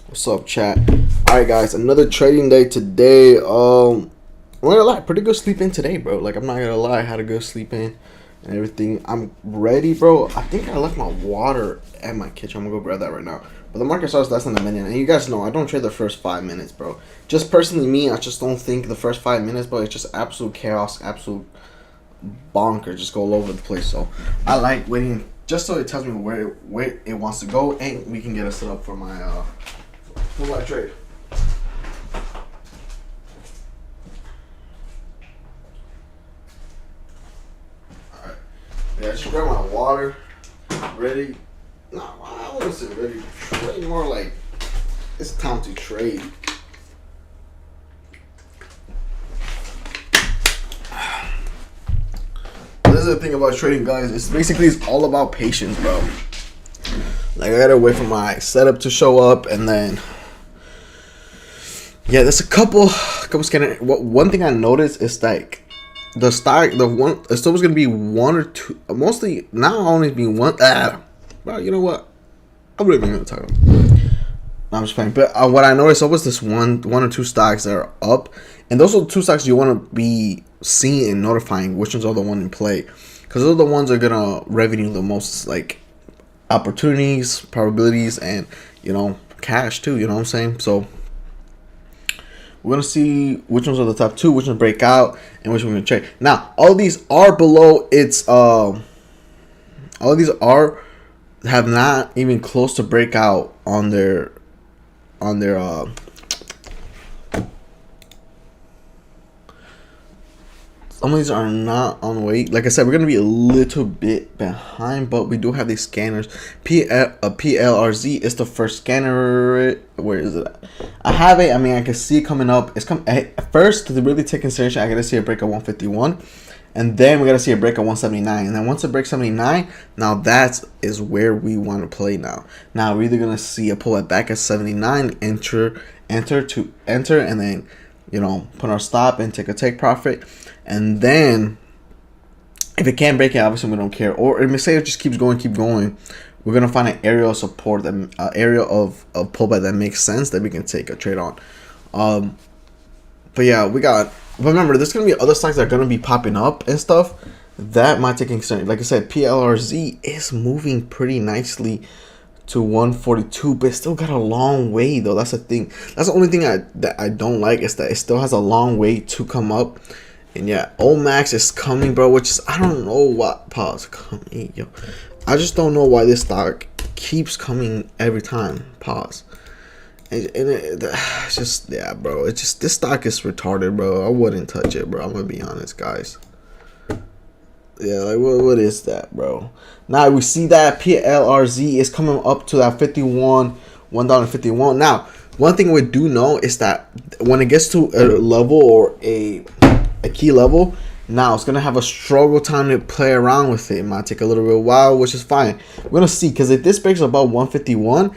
What's up, chat? Alright, guys, another trading day today. I'm not gonna lie, pretty good sleep in today, bro. Like, I'm not gonna lie, I had a good sleep in and everything. I'm ready, bro. I think I left my water at my kitchen. I'm gonna go grab that right now. But the market starts less than a minute, and you guys know I don't trade the first 5 minutes, bro. Just personally, me, I just don't think the first 5 minutes, bro. It's just absolute chaos, absolute bonker, just go all over the place. So I like waiting just so it tells me where it wants to go, and we can get it set up for my trade. Alright. Yeah, I just grab my water. Ready. No, I wouldn't say ready to trade. More like it's time to trade. This is the thing about trading, guys. It's all about patience, bro. Like, I gotta wait for my setup to show up, and then yeah, there's a couple scanner. One thing I noticed is like the stock, it's always gonna be one or two. Mostly now, only being one. Bro, you know what? I'm not even gonna talk about. No, I'm just playing. But what I noticed always this one or two stocks that are up, and those are the two stocks you want to be seeing and notifying which ones are the one in play, because those are the ones that are gonna revenue the most, like opportunities, probabilities, and cash too. You know what I'm saying? So we're gonna see which ones are the top two, which ones break out, and which one we're gonna trade. Now, all these are below its. All of these are have not even close to break out on their. Some of these are not on weight. Like I said, we're gonna be a little bit behind, but we do have these scanners. PLRZ is the first scanner. Where is it at? I have it. I mean, I can see it coming up. It's come at first to really take consideration. I gotta see a break at 151, and then we gotta see a break at 179. And then once it breaks 79, now that is where we want to play. Now we're either gonna see a pull back at 79, enter, and then put our stop and take a take profit. And then, if it can't break it, obviously we don't care. Or if say it just keeps going, we're gonna find an area of support, that area of pullback that makes sense that we can take a trade on. But yeah, remember, there's gonna be other stocks that are gonna be popping up and stuff that might take concern. Like I said, PLRZ is moving pretty nicely to 142, but it still got a long way though. That's the thing. That's the only thing that I don't like, is that it still has a long way to come up. And yeah, OMAX is coming, bro, which is, I don't know what, pause, coming, yo. I just don't know why this stock keeps coming every time, pause. And it's just, yeah, bro, it's just, this stock is retarded, bro. I wouldn't touch it, bro. I'm gonna be honest, guys. Yeah, like, what is that, bro? Now, we see that PLRZ is coming up to that $1.51. Now, one thing we do know is that when it gets to a level or a key level, now it's gonna have a struggle time to play around with it. It might take a little bit while, which is fine. We're gonna see, because if this breaks above 151,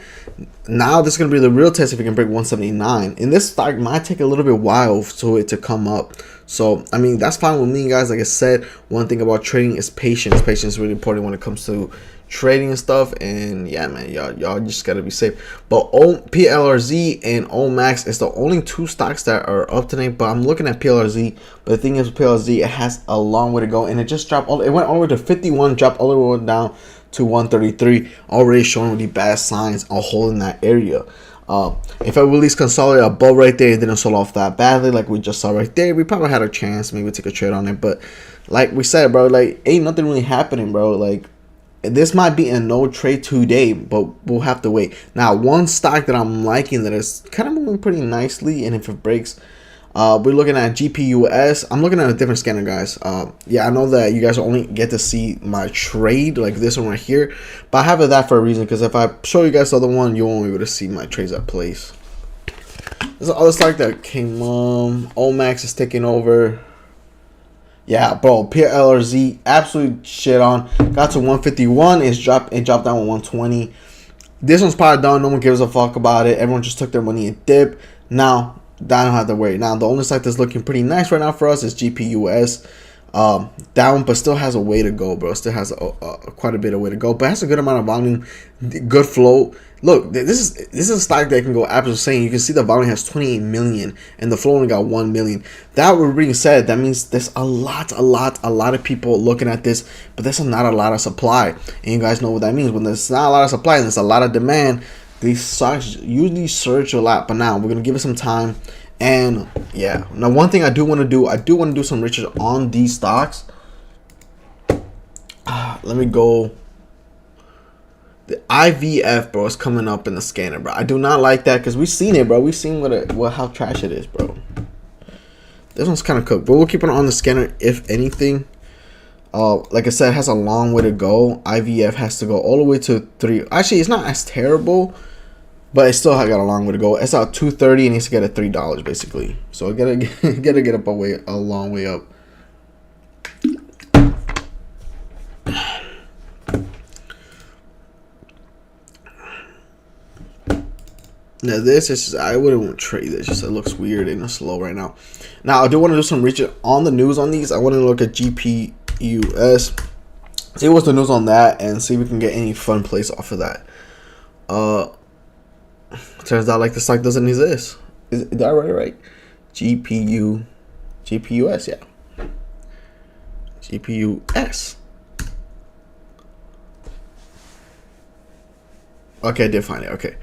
now this is gonna be the real test if it can break 179. And this stock might take a little bit while for it to come up. So I mean, that's fine with me, guys. Like I said, one thing about trading is patience. Patience is really important when it comes to trading and stuff. And yeah, man, y'all just gotta be safe. But PLRZ and OMAX is the only two stocks that are up today. But I'm looking at PLRZ. But the thing is, with PLRZ, it has a long way to go, and it just dropped it went all the way to 51, dropped all the way down to 133, already showing really bad signs of holding that area. If I release consolidate above right there, it didn't sell off that badly like we just saw right there, we probably had a chance, maybe take a trade on it. But like we said, bro, like, ain't nothing really happening, bro. Like, this might be a no trade today, but we'll have to wait. Now, one stock that I'm liking that is kind of moving pretty nicely, and if it breaks, we're looking at GPUS. I'm looking at a different scanner, guys. Yeah, I know that you guys only get to see my trade, like this one right here, but I have that for a reason, because if I show you guys the other one, you won't be able to see my trades at place. There's another stock that came OMAX is taking over. Yeah, bro, PLRZ absolute shit on. Got to 151. It dropped down to 120. This one's probably done. No one gives a fuck about it. Everyone just took their money and dip. Now, I don't have to worry. Now, the only stock that's looking pretty nice right now for us is GPUS. Down, but still has a way to go, bro. Still has quite a bit of way to go, but has a good amount of volume, good flow. Look, this is a stock that can go absolutely insane. You can see the volume has 28 million, and the flow only got 1 million. That being said, that means there's a lot of people looking at this, but there's not a lot of supply. And you guys know what that means. When there's not a lot of supply and there's a lot of demand, these stocks usually surge a lot. But now we're gonna give it some time. And yeah, now one thing I do want to do some research on these stocks. Let me go. The IVF, bro, is coming up in the scanner, bro. I do not like that because we've seen it, bro. We've seen how trash it is, bro. This one's kind of cooked, but we'll keep it on the scanner if anything. Like I said, it has a long way to go. IVF has to go all the way to 3. Actually, it's not as terrible. But it still got a long way to go. It's at 230 and needs to get at $3 basically. So I gotta get up a long way up. Now this is just, I wouldn't want to trade this. Just it looks weird and it's slow right now. Now I do want to do some research on the news on these. I want to look at GPUS, see what's the news on that, and see if we can get any fun plays off of that. Turns out like the stock doesn't exist. Is that right? GPUS, yeah. GPUS. Okay, I did find it. Okay.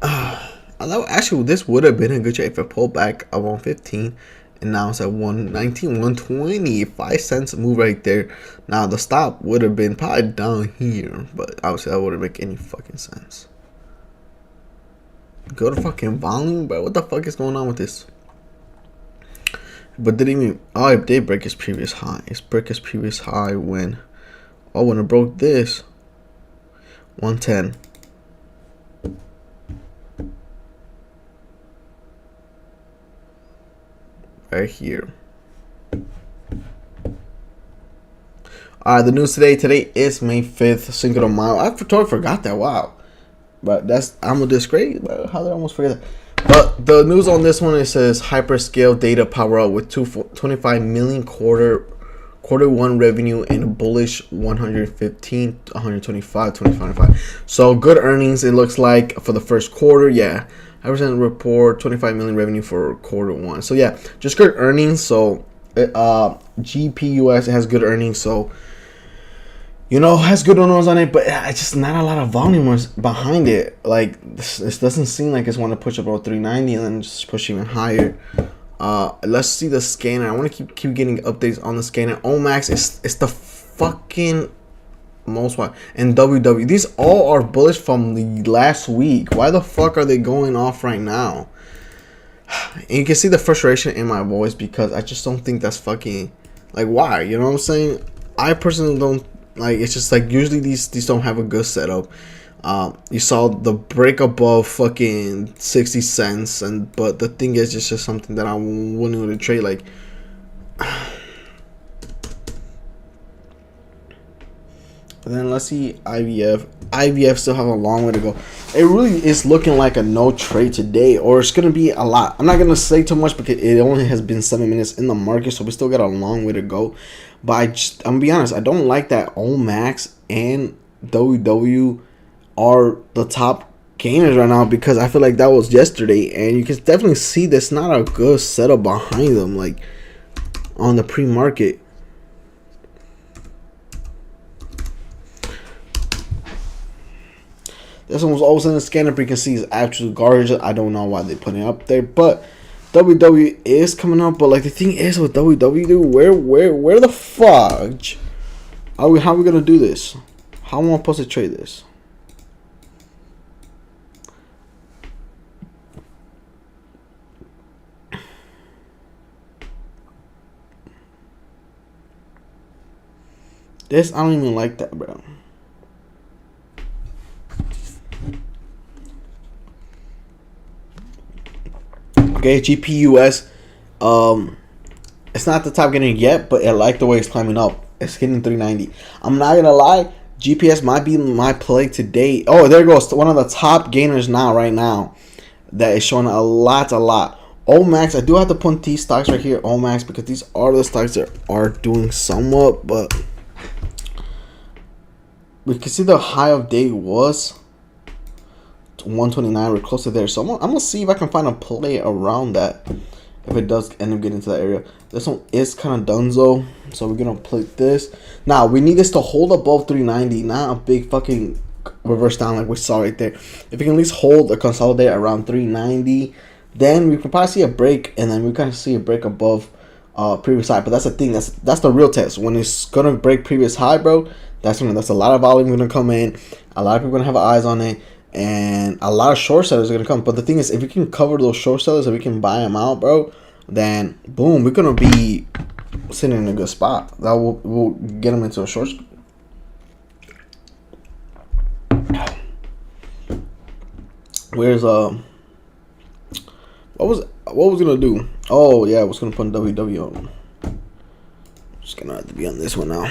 Actually, this would have been a good trade if it pulled back at 115, and now it's at 119, 120. 5 cents move right there. Now the stop would have been probably down here, but obviously that wouldn't make any fucking sense. Go to fucking volume, bro. What the fuck is going on with this? But didn't even. Oh, it did break its previous high. It's broke its previous high when. Oh, when it broke this. 110. Right here. Alright, the news today. Today is May 5th, Cinco de Mayo. I totally forgot that. Wow. But I'm a disgrace. How did I almost forget that? But the news on this one, it says hyperscale data power up with 25 million quarter 1 revenue and bullish 115, 125, 2025. So good earnings, it looks like, for the first quarter. Yeah, 100% report 25 million revenue for quarter 1. So yeah, just good earnings. So GPUS has good earnings. So has good owners on it, but it's just not a lot of volume behind it. Like this doesn't seem like it's want to push about 390 and then just push even higher. Let's see the scanner. I want to keep getting updates on the scanner. OMAX is the fucking most one, and WW. These all are bullish from the last week. Why the fuck are they going off right now? And you can see the frustration in my voice because I just don't think that's fucking like why. You know what I'm saying? I personally don't. Like, it's just like usually these don't have a good setup. You saw the break above fucking 60 cents, but the thing is, it's just something that I wouldn't want to trade. Like, but then let's see IVF. IVF still have a long way to go. It really is looking like a no trade today, or it's gonna be a lot. I'm not gonna say too much because it only has been 7 minutes in the market, so we still got a long way to go. But I'm gonna be honest, I don't like that OMAX and WW are the top gainers right now because I feel like that was yesterday, and you can definitely see there's not a good setup behind them, like on the pre-market. This one was always in the scanner, but you can see it's absolute garbage. I don't know why they put it up there, but WW is coming up. But like the thing is with WW, dude, where the fudge how are we gonna do this? How am I supposed to trade this? This I don't even like that, bro. Okay, GPUS, it's not the top gainer yet, but I like the way it's climbing up. It's hitting 390. I'm not gonna lie, GPS might be my play today. Oh, there goes one of the top gainers right now. That is showing a lot. OMAX, I do have to put these stocks right here, OMAX, because these are the stocks that are doing somewhat, but we can see the high of day was 129. We're close to there, so I'm gonna see if I can find a play around that if it does end up getting to that area. This one is kind of dunzo, so we're gonna play this. Now we need this to hold above 390, not a big fucking reverse down like we saw right there. If we can at least hold or consolidate around 390, then we can probably see a break, and then we kind of see a break above previous high. But that's the thing, that's the real test. When it's gonna break previous high, bro, that's a lot of volume gonna come in, a lot of people gonna have eyes on it, and a lot of short sellers are gonna come. But the thing is, if we can cover those short sellers, if we can buy them out, bro, then boom, we're gonna be sitting in a good spot. That will get them into a short. Where's what was gonna do? Oh yeah, I was gonna put WW on. Just gonna have to be on this one now.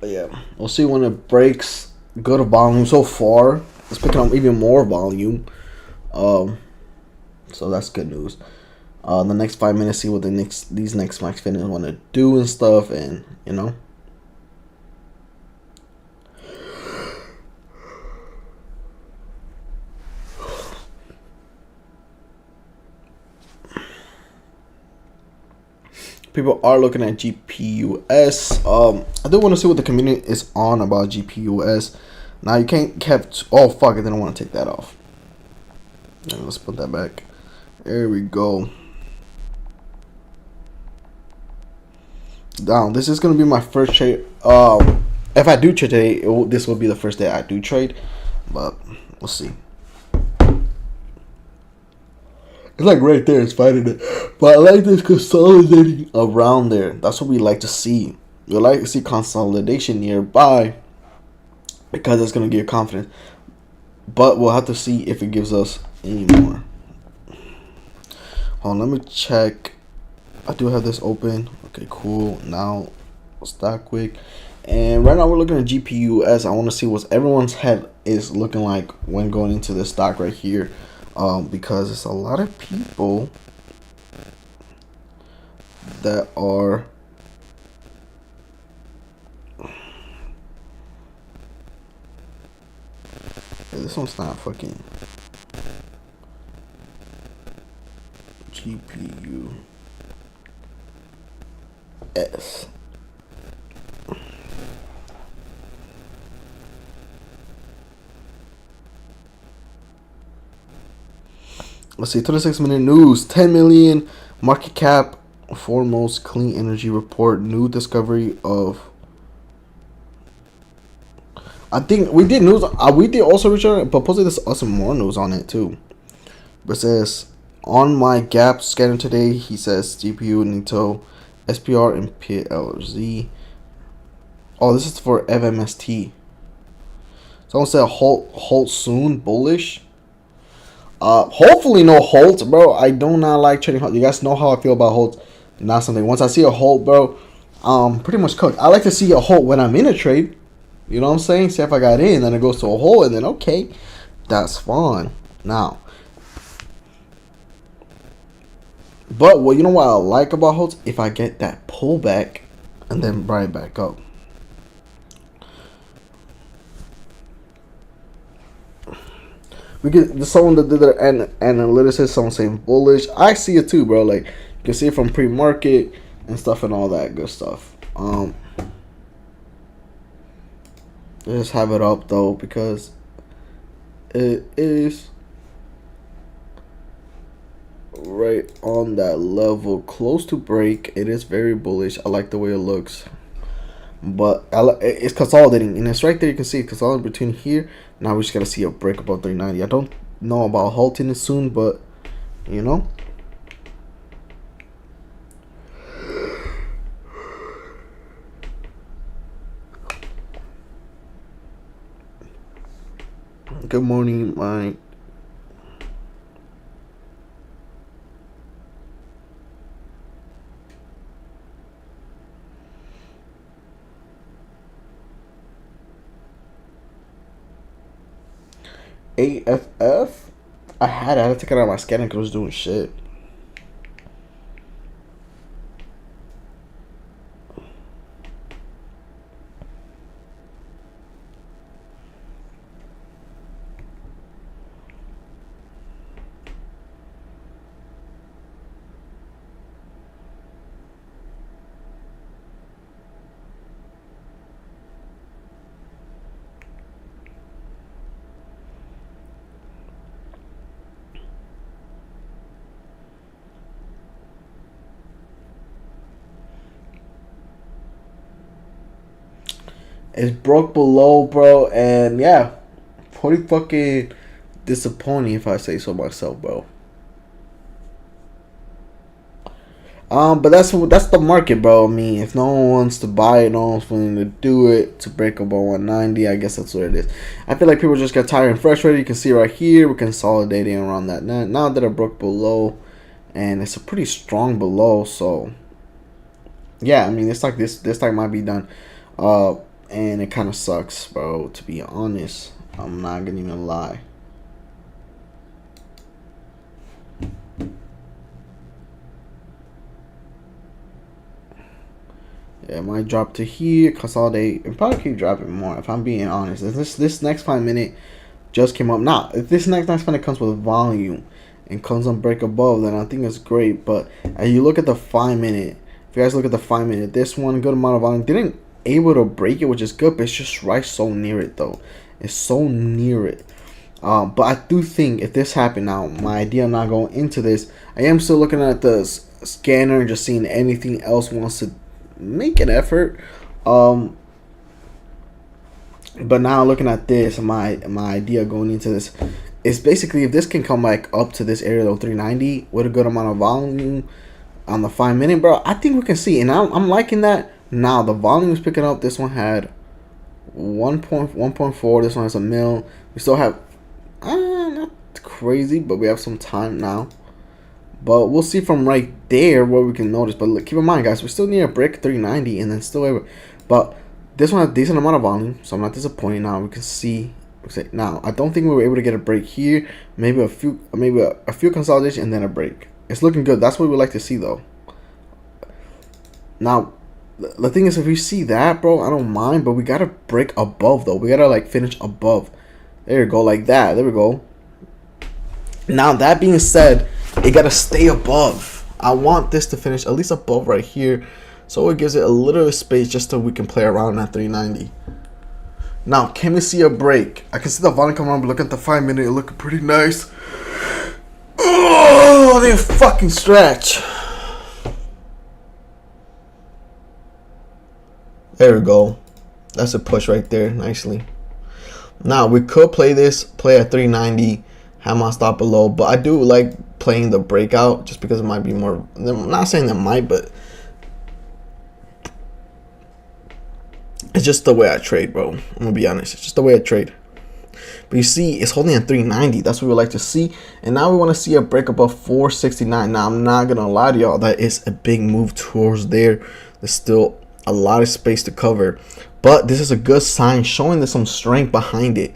But yeah, we'll see when it breaks. Good volume so far. It's picking up even more volume. So that's good news. The next 5 minutes, see what these next Max Fitness want to do and stuff, and you know. People are looking at GPUS. I do want to see what the community is on about GPUS. Now you can't kept. Oh fuck! I didn't want to take that off. Let's put that back. There we go. Down. This is gonna be my first trade. If I do trade today, this will be the first day I do trade. But we'll see. It's like right there, it's fighting it. But I like this consolidating around there. That's what we like to see. We like to see consolidation nearby because it's going to give confidence. But we'll have to see if it gives us any more. Hold on, let me check. I do have this open. Okay, cool. Now, stock quick. And right now we're looking at GPUS. I want to see what everyone's head is looking like when going into this stock right here. Because it's a lot of people that are this one's not fucking GPU S. Let's see, 26-minute news. 10 million market cap. Foremost clean energy report. New discovery of. I think we did news. We did also research, but posted this some more news on it too. But it says on my gap scanner today. He says GPU, Nito, SPR, and PLZ. Oh, this is for FMST. Someone said halt soon, bullish. Hopefully no holds, bro. I do not like trading holds. You guys know how I feel about holds. Not something. Once I see a hold, bro, pretty much cooked. I like to see a hold when I'm in a trade. You know what I'm saying? See if I got in, then it goes to a hold, and then okay, that's fine. Now, but what you know what I like about holds? If I get that pullback and then bring it back up. We get someone that did their analytics, someone saying bullish. I see it too, bro. Like you can see it from pre-market and stuff and all that good stuff. Just have it up though because it is right on that level, close to break. It is very bullish. I like the way it looks. But it's consolidating, and it's right there. You can see it consolidating between here. Now we just gotta see a break above 390. I don't know about halting it soon, but you know. Good morning, Mike. AFF. I had to take it out of my scanner because it was doing shit. It's broke below, bro, and yeah, pretty fucking disappointing if I say so myself, bro. But that's the market, bro. I mean, if no one wants to buy it, no one's willing to do it to break above 190. I guess that's what it is. I feel like people just get tired and frustrated. You can see right here, we're consolidating around that. Now that I broke below, and it's a pretty strong below, so yeah, I mean, it's like this time might be done. And it kind of sucks, bro. To be honest, I'm not gonna even lie. Yeah, it might drop to here, consolidate, and probably keep dropping more. If I'm being honest, if this next 5 minute just came up, now if this next 5 minute comes with volume and comes on break above, then I think it's great. But as you look at the 5 minute, if you guys look at the 5 minute, this one good amount of volume didn't able to break it, which is good, but it's just right so near it though. It's so near it. But I do think if this happened now, my idea of not going into this, I am still looking at the scanner and just seeing anything else wants to make an effort. But now looking at this, my idea going into this is basically if this can come back up to this area though, 390 with a good amount of volume on the 5 minute, bro, I think we can see, and I'm liking that. Now the volume is picking up. This one had 1.4. This one has a mil. We still have not crazy, but we have some time now. But we'll see from right there what we can notice. But look, keep in mind, guys, we're still near a break 390, and then still able. But this one has a decent amount of volume, so I'm not disappointed. Now we can see. Now I don't think we were able to get a break here. Maybe a few consolidation and then a break. It's looking good. That's what we like to see, though. Now, the thing is, if we see that, bro, I don't mind, but we gotta break above, though. We gotta like finish above. There you go, like that. There we go. Now that being said, it gotta stay above. I want this to finish at least above right here, so it gives it a little space just so we can play around at 390. Now, can we see a break? I can see the volume come on, but look at the 5 minute. It looking pretty nice. Oh, they fucking stretch. There we go. That's a push right there, nicely. Now we could play at 390, have my stop below, but I do like playing the breakout just because it might be more. I'm not saying that might, but it's just the way I trade, bro. I'm gonna be honest. It's just the way I trade. But you see, it's holding at 390. That's what we like to see. And now we want to see a break above 469. Now I'm not gonna lie to y'all, that is a big move towards there. There's still a lot of space to cover, but this is a good sign showing there's some strength behind it.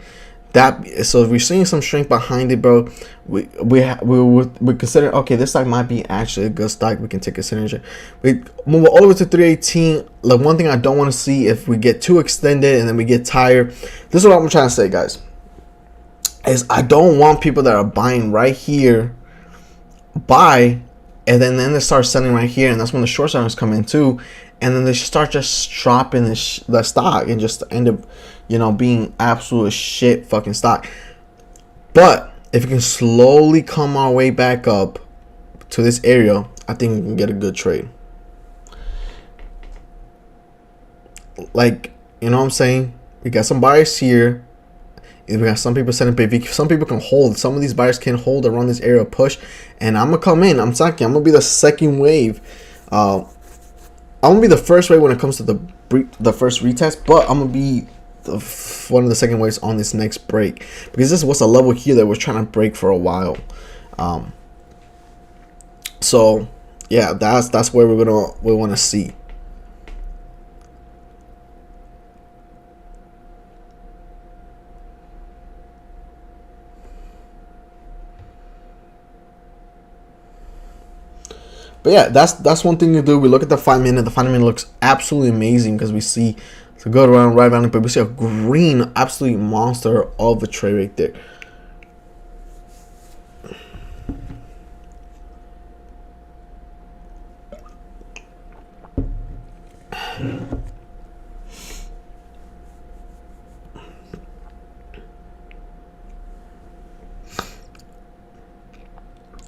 So if we're seeing some strength behind it, bro, we consider, okay, this stock might be actually a good stock. We can take consideration. We move all the way to 318. Like, one thing I don't want to see, if we get too extended and then we get tired, this is what I'm trying to say, guys, is I don't want people that are buying right here buy, and then they start selling right here, and that's when the short sellers come in too, and then they start just dropping the stock and just end up, being absolute shit fucking stock. But if we can slowly come our way back up to this area, I think we can get a good trade. Like, you know what I'm saying? We got some buyers here. We got some people selling PV. Some people can hold. Some of these buyers can hold around this area push. And I'm going to come in. I'm talking. I'm going to be the second wave. I'm going to be the first wave when it comes to the first retest. But I'm going to be one of the second waves on this next break. Because this was a level here that we're trying to break for a while. So, yeah, that's where we want to see. But yeah, that's one thing to do. We look at the 5 minute. The 5 minute looks absolutely amazing because we see it's a good round right round, but we see a green absolute monster of a trade right there.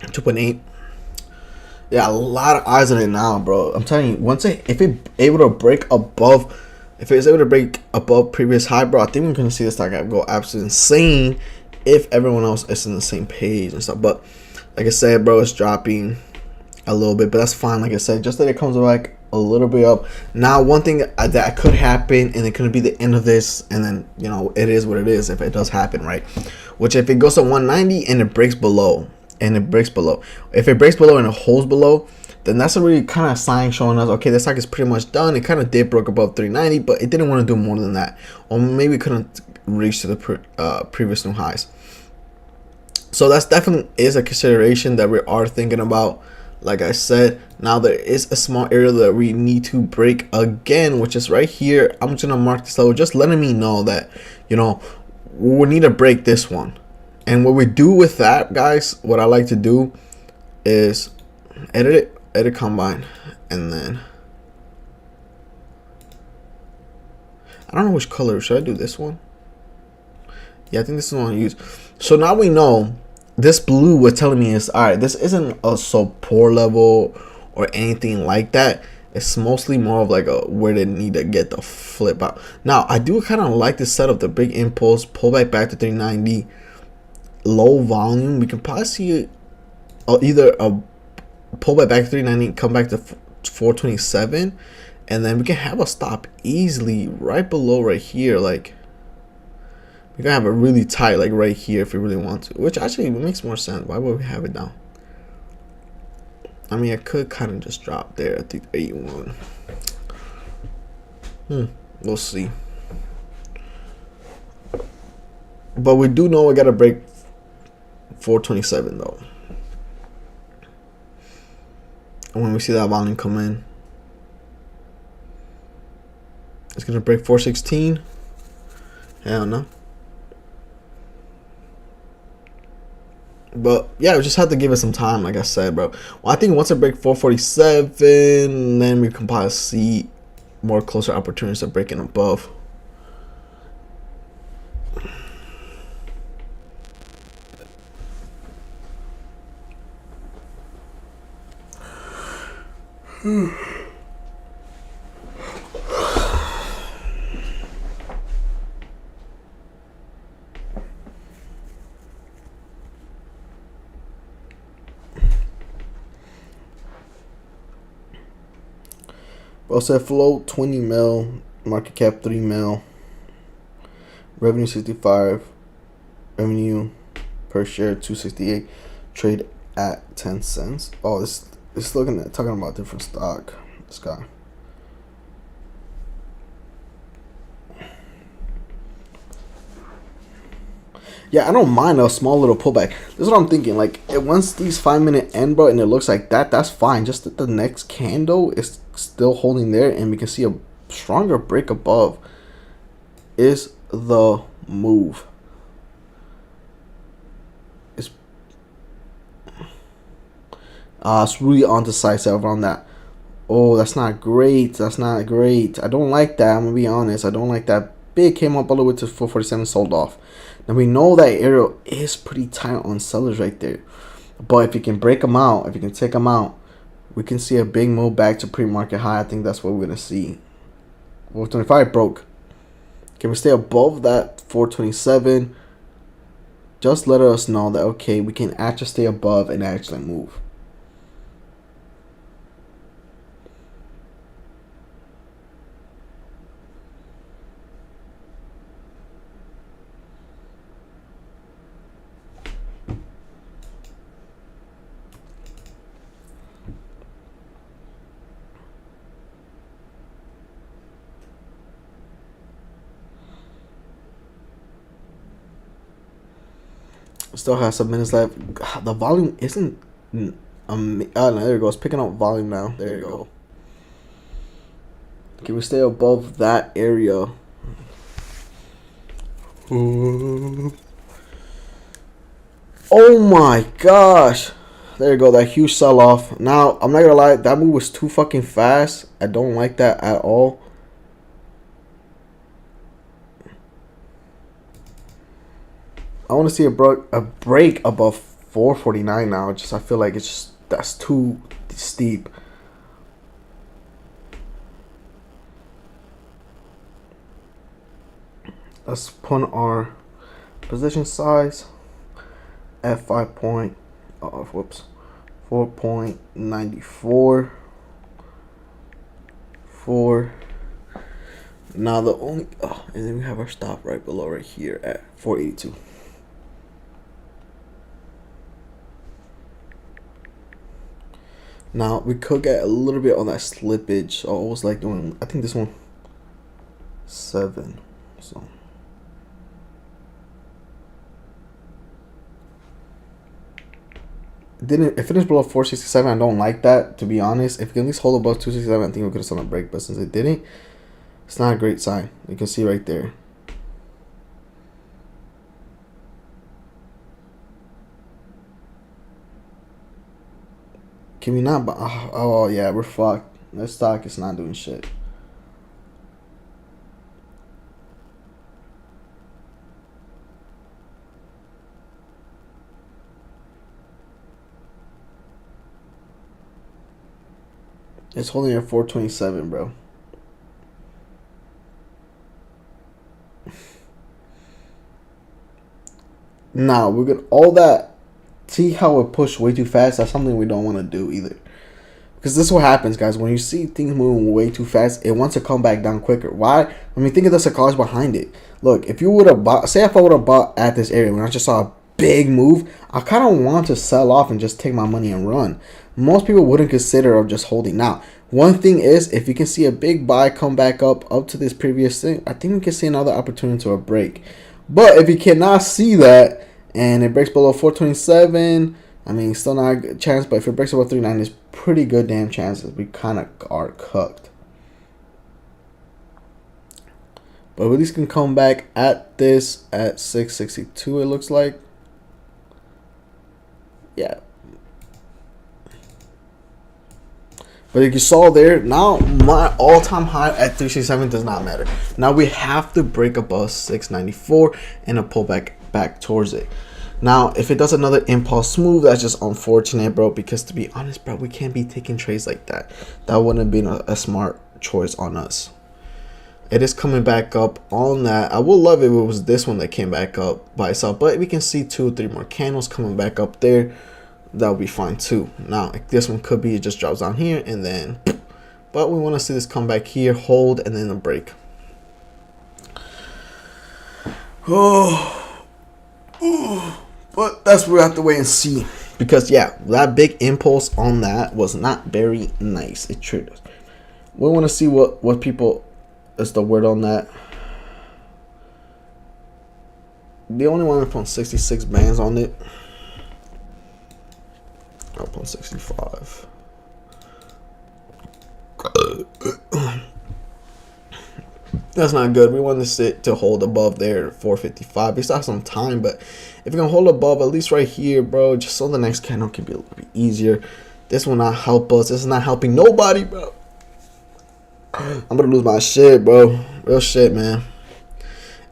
$2.8. Yeah, a lot of eyes on it now, bro. I'm telling you, if it able to break above, if it's able to break above previous high, bro, I think we're gonna see this stock go absolutely insane if everyone else is in the same page and stuff. But like I said, bro, it's dropping a little bit, but that's fine. Like I said, just that it comes back a little bit up. Now, one thing that could happen, and it could be the end of this, and then it is what it is if it does happen, right? Which if it goes to 190 and it breaks below. If it breaks below and it holds below, then that's a really kind of sign showing us, okay, this stock is pretty much done. It kind of did broke above 390, but it didn't want to do more than that, or maybe couldn't reach to the previous new highs. So that's definitely is a consideration that we are thinking about. Like I said, now there is a small area that we need to break again, which is right here. I'm just gonna mark this level, just letting me know that we need to break this one. And what we do with that, guys, what I like to do is edit combine, and then I don't know which color. Should I do this one? Yeah, I think this is the one I use. So now we know this blue was telling me is, all right, this isn't a support level or anything like that. It's mostly more of like where they need to get the flip out. Now, I do kind of like this setup, the big impulse, pull back to 390. Low volume, we can probably see either a pullback back to 390, come back to 427, and then we can have a stop easily right below right here. Like we can have it really tight, like right here if we really want to, which actually makes more sense. Why would we have it down? I mean, I could kind of just drop there at the 81. We'll see. But we do know we gotta break 427 though. And when we see that volume come in, it's gonna break 416. Hell no. But yeah, we just have to give it some time, like I said, bro. Well, I think once it break 447, then we can probably see more closer opportunities of breaking above. Well, said float 20 mil, market cap 3 mil, revenue 65, revenue per share 268, trade at 10 cents. Oh, it's talking about different stock. This guy. Yeah, I don't mind a small little pullback. This is what I'm thinking. Like, once these 5 minute end, bro, and it looks like that, that's fine. Just that the next candle is still holding there, and we can see a stronger break above is the move. It's really on the side sell around that. Oh, that's not great. That's not great. I don't like that. I'm gonna be honest. I don't like that. Big came up all the way to 447, sold off. Now we know that area is pretty tight on sellers right there. But if you can break them out, if you can take them out, we can see a big move back to pre-market high. I think that's what we're gonna see. 425 broke. Can we stay above that 427? Just let us know that, okay, we can actually stay above and actually move. Still has some minutes left. God, the volume isn't Oh, no, there it goes. Picking up volume now. There you go. Can we stay above that area? Oh my gosh. There you go. That huge sell off. Now, I'm not gonna lie. That move was too fucking fast. I don't like that at all. I want to see a break above 449 now. Just I feel like it's just that's too steep. Let's put our position size at 4.94. 4. Now the only and then we have our stop right below right here at 482. Now we could get a little bit on that slippage. So I was like doing, I think this one 7. So it finished below 467. I don't like that, to be honest. If it can at least hold above 267, I think we could have done a break. But since it didn't, it's not a great sign. You can see right there. Can we not? Oh yeah, we're fucked. This stock is not doing shit. It's holding at 427, bro. Now we're gonna all that. See how it pushed way too fast? That's something we don't want to do either. Because this is what happens, guys. When you see things moving way too fast, it wants to come back down quicker. Why? I mean, think of the psychology behind it. Look, if you would have bought, say if I would have bought at this area when I just saw a big move, I kind of want to sell off and just take my money and run. Most people wouldn't consider of just holding. Now, one thing is, if you can see a big buy come back up to this previous thing, I think we can see another opportunity to a break. But if you cannot see that and it breaks below 427, I mean, still not a good chance, but if it breaks above 39, it's pretty good damn chances. We kind of are cooked. But at least can come back at this at 662, it looks like. Yeah. But like you saw there, now my all-time high at 367 does not matter. Now we have to break above 694 and a pullback back towards it. Now, if it does another impulse move, that's just unfortunate, bro. Because to be honest, bro, we can't be taking trades like that. That wouldn't have been a smart choice on us. It is coming back up on that. I would love it if it was this one that came back up by itself. But we can see 2 or 3 more candles coming back up there. That would be fine too. Now, this one could be it just drops down here and then. But we want to see this come back here, hold, and then a break. But that's what we have to wait and see. Because, yeah, that big impulse on that was not very nice. It triggered. We want to see what people is the word on that. The only one up on 66 bands on it. Up on 65. That's not good. We want to sit to hold above there 455. We still have some time, but if you're gonna hold above at least right here, bro, just so the next candle can be a little bit easier. This will not help us. This is not helping nobody, bro. I'm gonna lose my shit, bro. Real shit, man.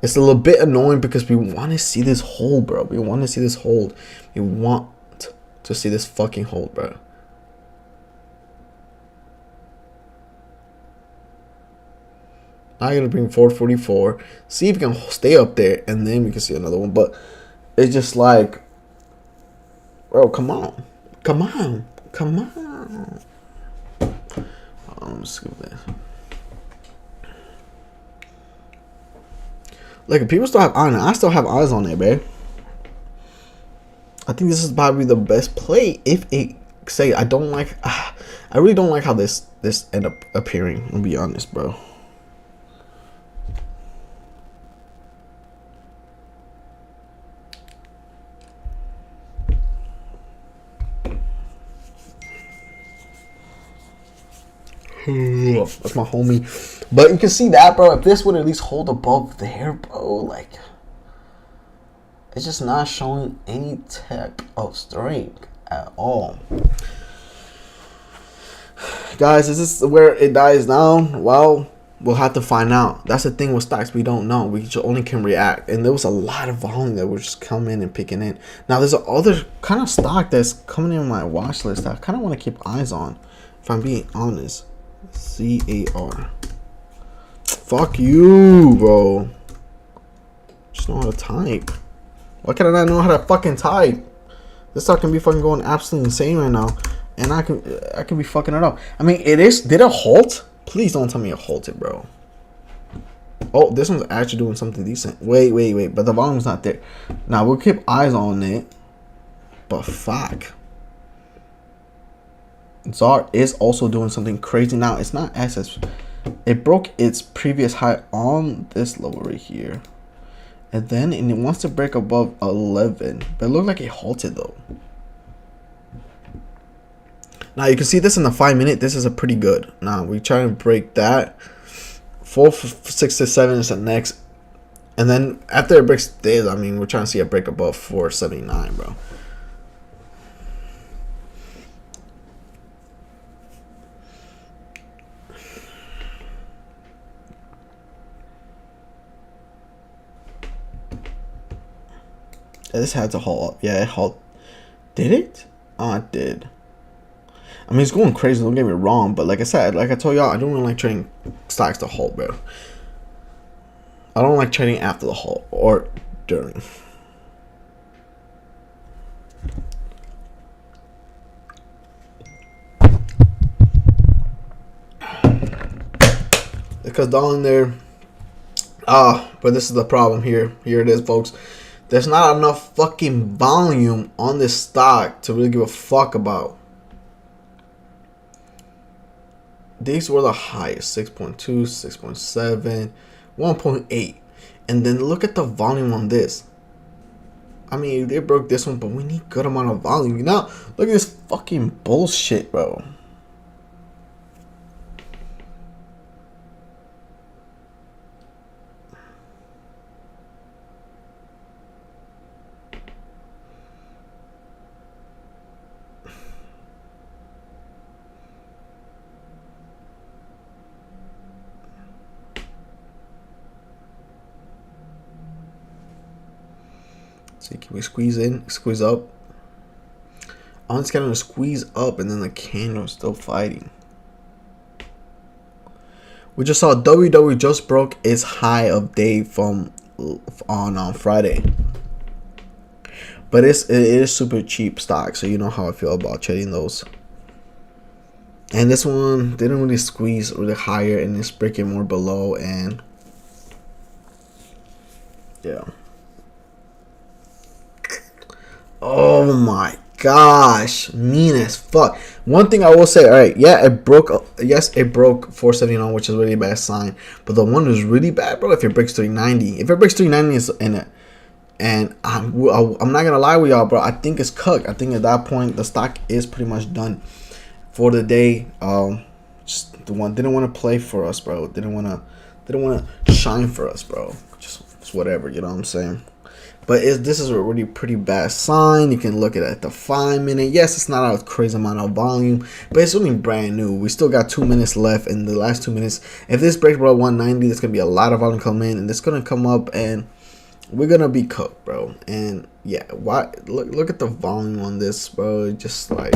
It's a little bit annoying because we want to see this hold, bro. We want to see this hold. We want to see this fucking hold, bro. I gotta bring 444. See if we can stay up there, and then we can see another one. But it's just like, bro, come on, come on, come on. Let me skip this. Like, if people still have eyes on it, I still have eyes on it, babe. I think this is probably the best play. If it say I don't like, I really don't like how this end up appearing. I'll be honest, bro. That's my homie. But you can see that, bro. If this would at least hold above there, bro, like, it's just not showing any type of strength at all. Guys, is this where it dies down? Well, we'll have to find out. That's the thing with stocks. We don't know. We only can react. And there was a lot of volume that was just coming and picking in. Now, there's other kind of stock that's coming in my watch list that I kind of want to keep eyes on, if I'm being honest. CAR. Fuck you, bro. Just know how to type. Why can I not know how to fucking type? This stock can be fucking going absolutely insane right now. And I can be fucking it up. I mean, it is. Did it halt? Please don't tell me it halted, bro. Oh, this one's actually doing something decent. Wait. But the volume's not there. Now, we'll keep eyes on it. But fuck. ZAR is also doing something crazy now. It's not as... It broke its previous high on this level right here. And then it wants to break above 11. But it looked like it halted, though. Now, you can see this in the 5 minute. This is a pretty good. Now, we try to break that. 4, 6 to 7 is the next. And then after it breaks this, I mean, we're trying to see a break above 479, bro. This had to halt up. Yeah, it halt. Did it? Oh, it did. I mean, it's going crazy. Don't get me wrong, but like I said, like I told y'all, I don't really like trading stocks to halt, bro. I don't like trading after the halt or during. Because down there, but this is the problem here. Here it is, folks. There's not enough fucking volume on this stock to really give a fuck about. These were the highest, 6.2, 6.7, 1.8. And then look at the volume on this. I mean, they broke this one, but we need good amount of volume. You know, look at this fucking bullshit, bro. See, can we squeeze in, squeeze up? I'm just gonna squeeze up, and then the candle is still fighting. We just saw WW just broke its high of day from on Friday, but it is super cheap stock, so you know how I feel about trading those. And this one didn't really squeeze really higher, and it's breaking more below, and yeah. Oh my gosh, mean as fuck. One thing I will say, all right, yeah, it broke. Yes, it broke 479, which is really a bad sign. But the one is really bad, bro. If it breaks 390, if it breaks 390, is in it. And I'm not gonna lie with y'all, bro. I think it's cooked. I think at that point the stock is pretty much done for the day. Just the one didn't want to play for us, bro. Didn't want to shine for us, bro. Just whatever, you know what I'm saying. But this is a really pretty bad sign. You can look at it at the 5 minute. Yes, it's not a crazy amount of volume, but it's only brand new. We still got 2 minutes left. In the last 2 minutes, if this breaks below 190, there's going to be a lot of volume come in, and it's going to come up, and we're going to be cooked, bro. And yeah, why? Look at the volume on this, bro. Just like...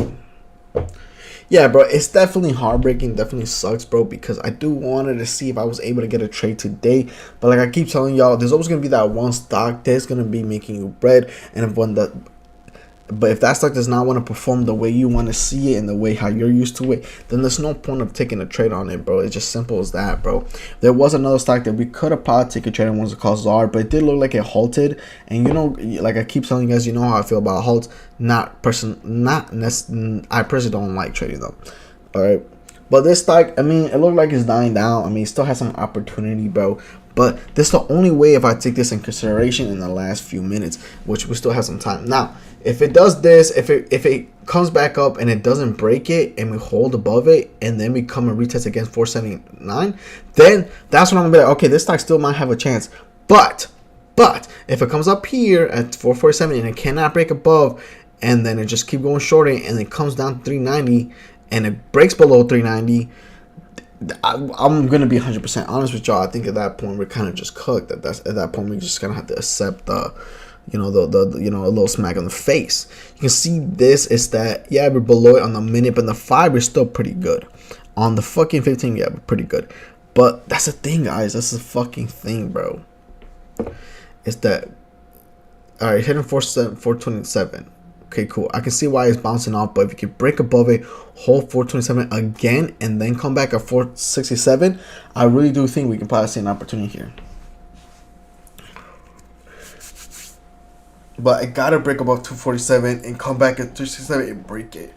Yeah, bro, it's definitely heartbreaking. Definitely sucks, bro, because I do wanted to see if I was able to get a trade today. But like I keep telling y'all, there's always going to be that one stock that's going to be making you bread. And if that stock does not want to perform the way you want to see it and the way how you're used to it, then there's no point of taking a trade on it, bro. It's just simple as that, bro. There was another stock that we could have probably taken a trade on, was called ZAR, but it did look like it halted. And you know, like I keep telling you guys, you know how I feel about halts. I personally don't like trading them. All right, but this stock, I mean, it looked like it's dying down. I mean, it still has some opportunity, bro. But this is the only way if I take this in consideration in the last few minutes, which we still have some time. Now, if it does this, if it comes back up and it doesn't break it, and we hold above it, and then we come and retest against 479, then that's when I'm gonna be like, okay, this stock still might have a chance. But if it comes up here at 447 and it cannot break above, and then it just keep going shorter, and it comes down to 390 and it breaks below 390, I'm gonna be 100% honest with y'all. I think at that point we're kind of just cooked. At that point we're just gonna have to accept the a little smack on the face. You can see this is that, yeah, we're below it on the minute, but on the 5 we're still pretty good. On the fucking 15, yeah, we're pretty good. But that's the thing, guys. That's the fucking thing, bro. It's that, all right, hitting 427. Okay, cool. I can see why it's bouncing off, but if you can break above it, hold 427 again, and then come back at 467, I really do think we can probably see an opportunity here. But I gotta break above 247 and come back at 367 and break it.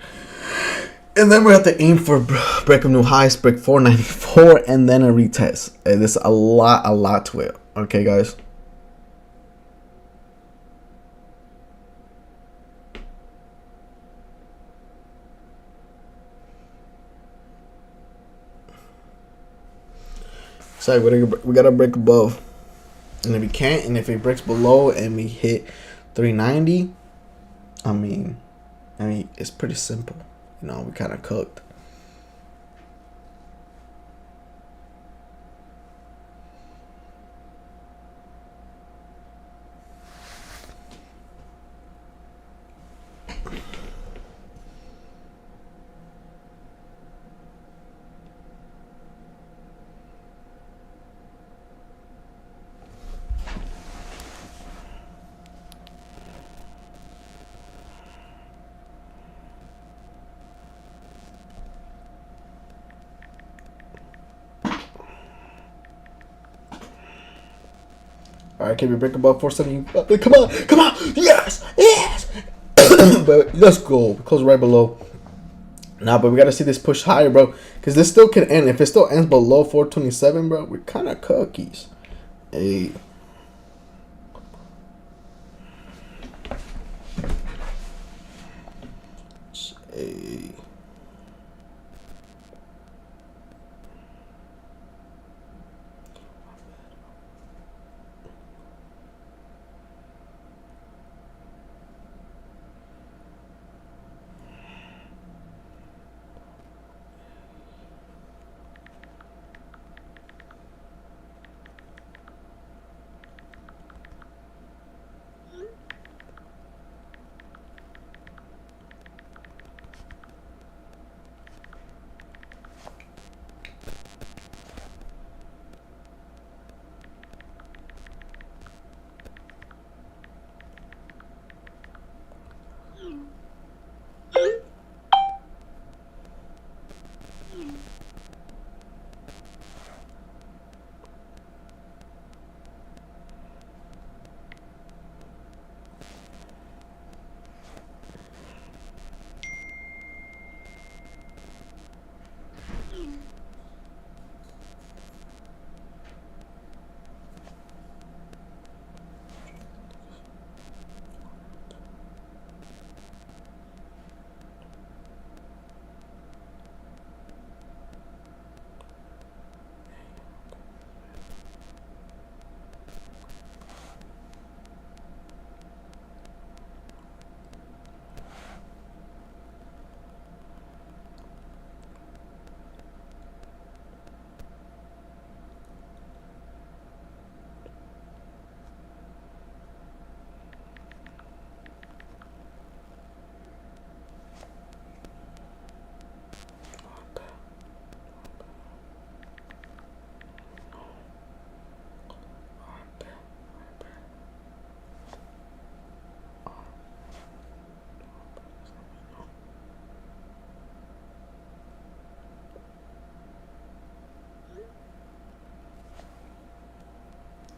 And then we have to aim for break of new highs, break 494, and then a retest. And there's a lot to it. Okay, guys. So we gotta break above. And if we can't, and if it breaks below and we hit 390, I mean, it's pretty simple. You know, we kind of cooked. All right, can we break above 470? Come on, yes. But let's go. We close right below. Nah, but we gotta see this push higher, bro, because this still can end. If it still ends below 427, bro, we're kind of cookies. Hey. Hey.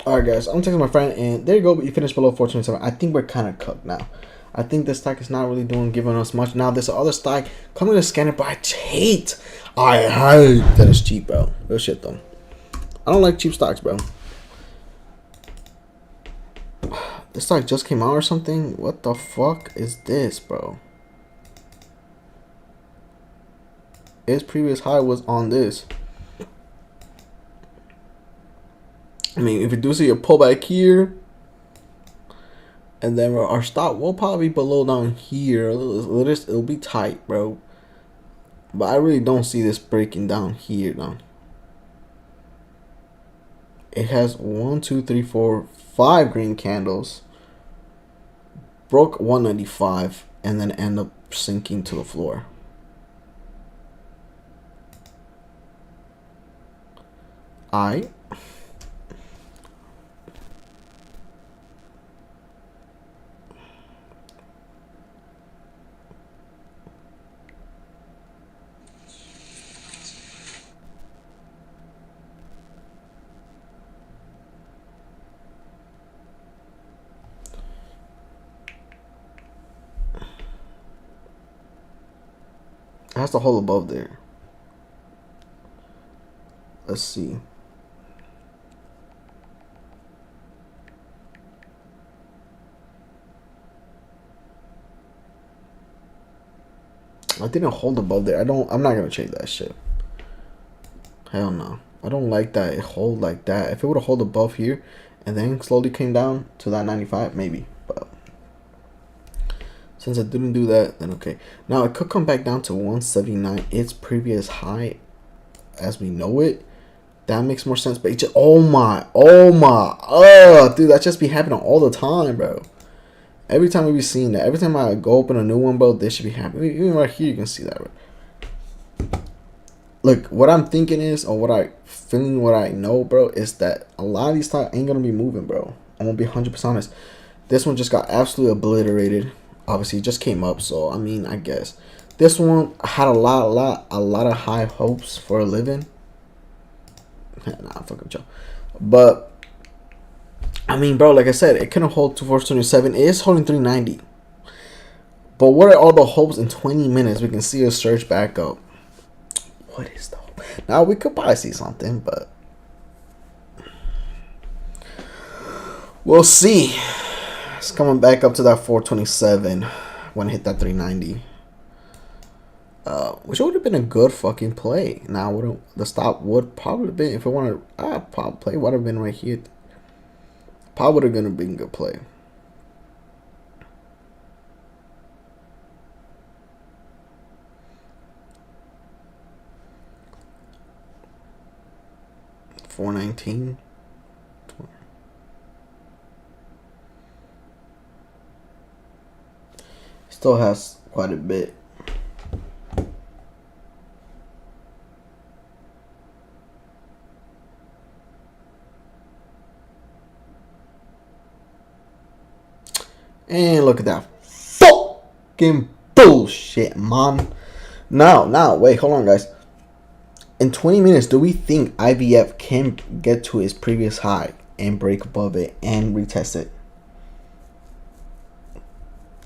All right, guys, I'm texting my friend, and there you go. You finished below 427. I think we're kind of cooked now. I think this stock is not really giving us much. Now, there's other stock coming to scan it, but I hate that it's cheap, bro. Real shit, though. I don't like cheap stocks, bro. This stock just came out or something? What the fuck is this, bro? its previous high was on this. I mean, if you do see a pullback here, and then our stop will probably be below down here. It'll be tight, bro. But I really don't see this breaking down here now. It has 1, 2, 3, 4, 5 green candles. Broke 195 and then end up sinking to the floor. Alright. It has to hold above there. Let's see. I didn't hold above there. I'm not gonna change that shit. Hell no. I don't like that it hold like that. If it would have hold above here and then slowly came down to that 95, maybe. But since I didn't do that, then okay. Now it could come back down to 179, its previous high as we know it. That makes more sense. But it just, oh my, dude, that just be happening all the time, bro. Every time we be seeing that. Every time I go open a new one, bro, this should be happening. Even right here, you can see that, bro. Look, what I'm thinking is, or what I know, bro, is that a lot of these stocks ain't gonna be moving, bro. I'm gonna be 100% honest. This one just got absolutely obliterated. Obviously, it just came up, so I mean, I guess this one had a lot of high hopes for a living. Nah, fucking joke. But I mean, bro, like I said, it couldn't hold to 427. It is holding 390. But what are all the hopes in 20 minutes? We can see a surge back up. What is the hope? Now we could probably see something, but we'll see. It's coming back up to that 427 when it hit that 390. Which would have been a good fucking play. Now, the stop would probably have been, if I wanted, probably play would have been right here. Probably would have been a big good play. $419. Still has quite a bit. And look at that fucking bullshit, man. Now, wait, hold on, guys. In 20 minutes, do we think IVF can get to its previous high and break above it and retest it?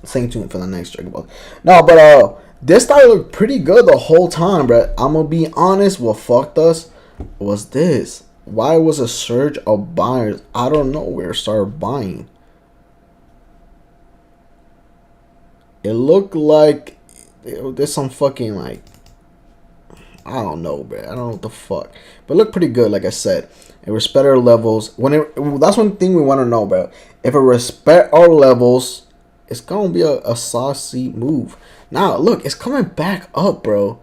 Stay tuned for the next Dragon Ball. No, but this started look pretty good the whole time, bro. I'm gonna be honest. What fucked us was this. Why was a surge of buyers out of nowhere started buying? It looked like there's some fucking like, I don't know, bro. I don't know what the fuck. But it looked pretty good, like I said. It respect our levels. That's one thing we want to know, bro. If it respect our levels, it's gonna be a saucy move. Now, look, it's coming back up, bro.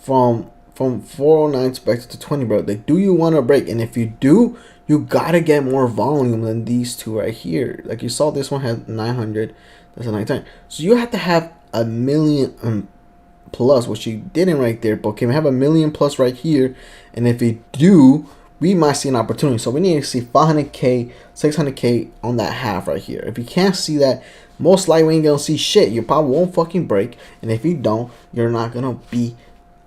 From 409 expected to 20, bro. Like, do you want to break? And if you do, you gotta get more volume than these two right here. Like you saw, this one had 900. That's a 910. So you have to have a million plus, which you didn't right there. But can we have a million plus right here? And if we do, we might see an opportunity. So we need to see 500K, 600K on that half right here. If you can't see that, most likely we ain't gonna see shit. You probably won't fucking break. And if you don't, you're not gonna be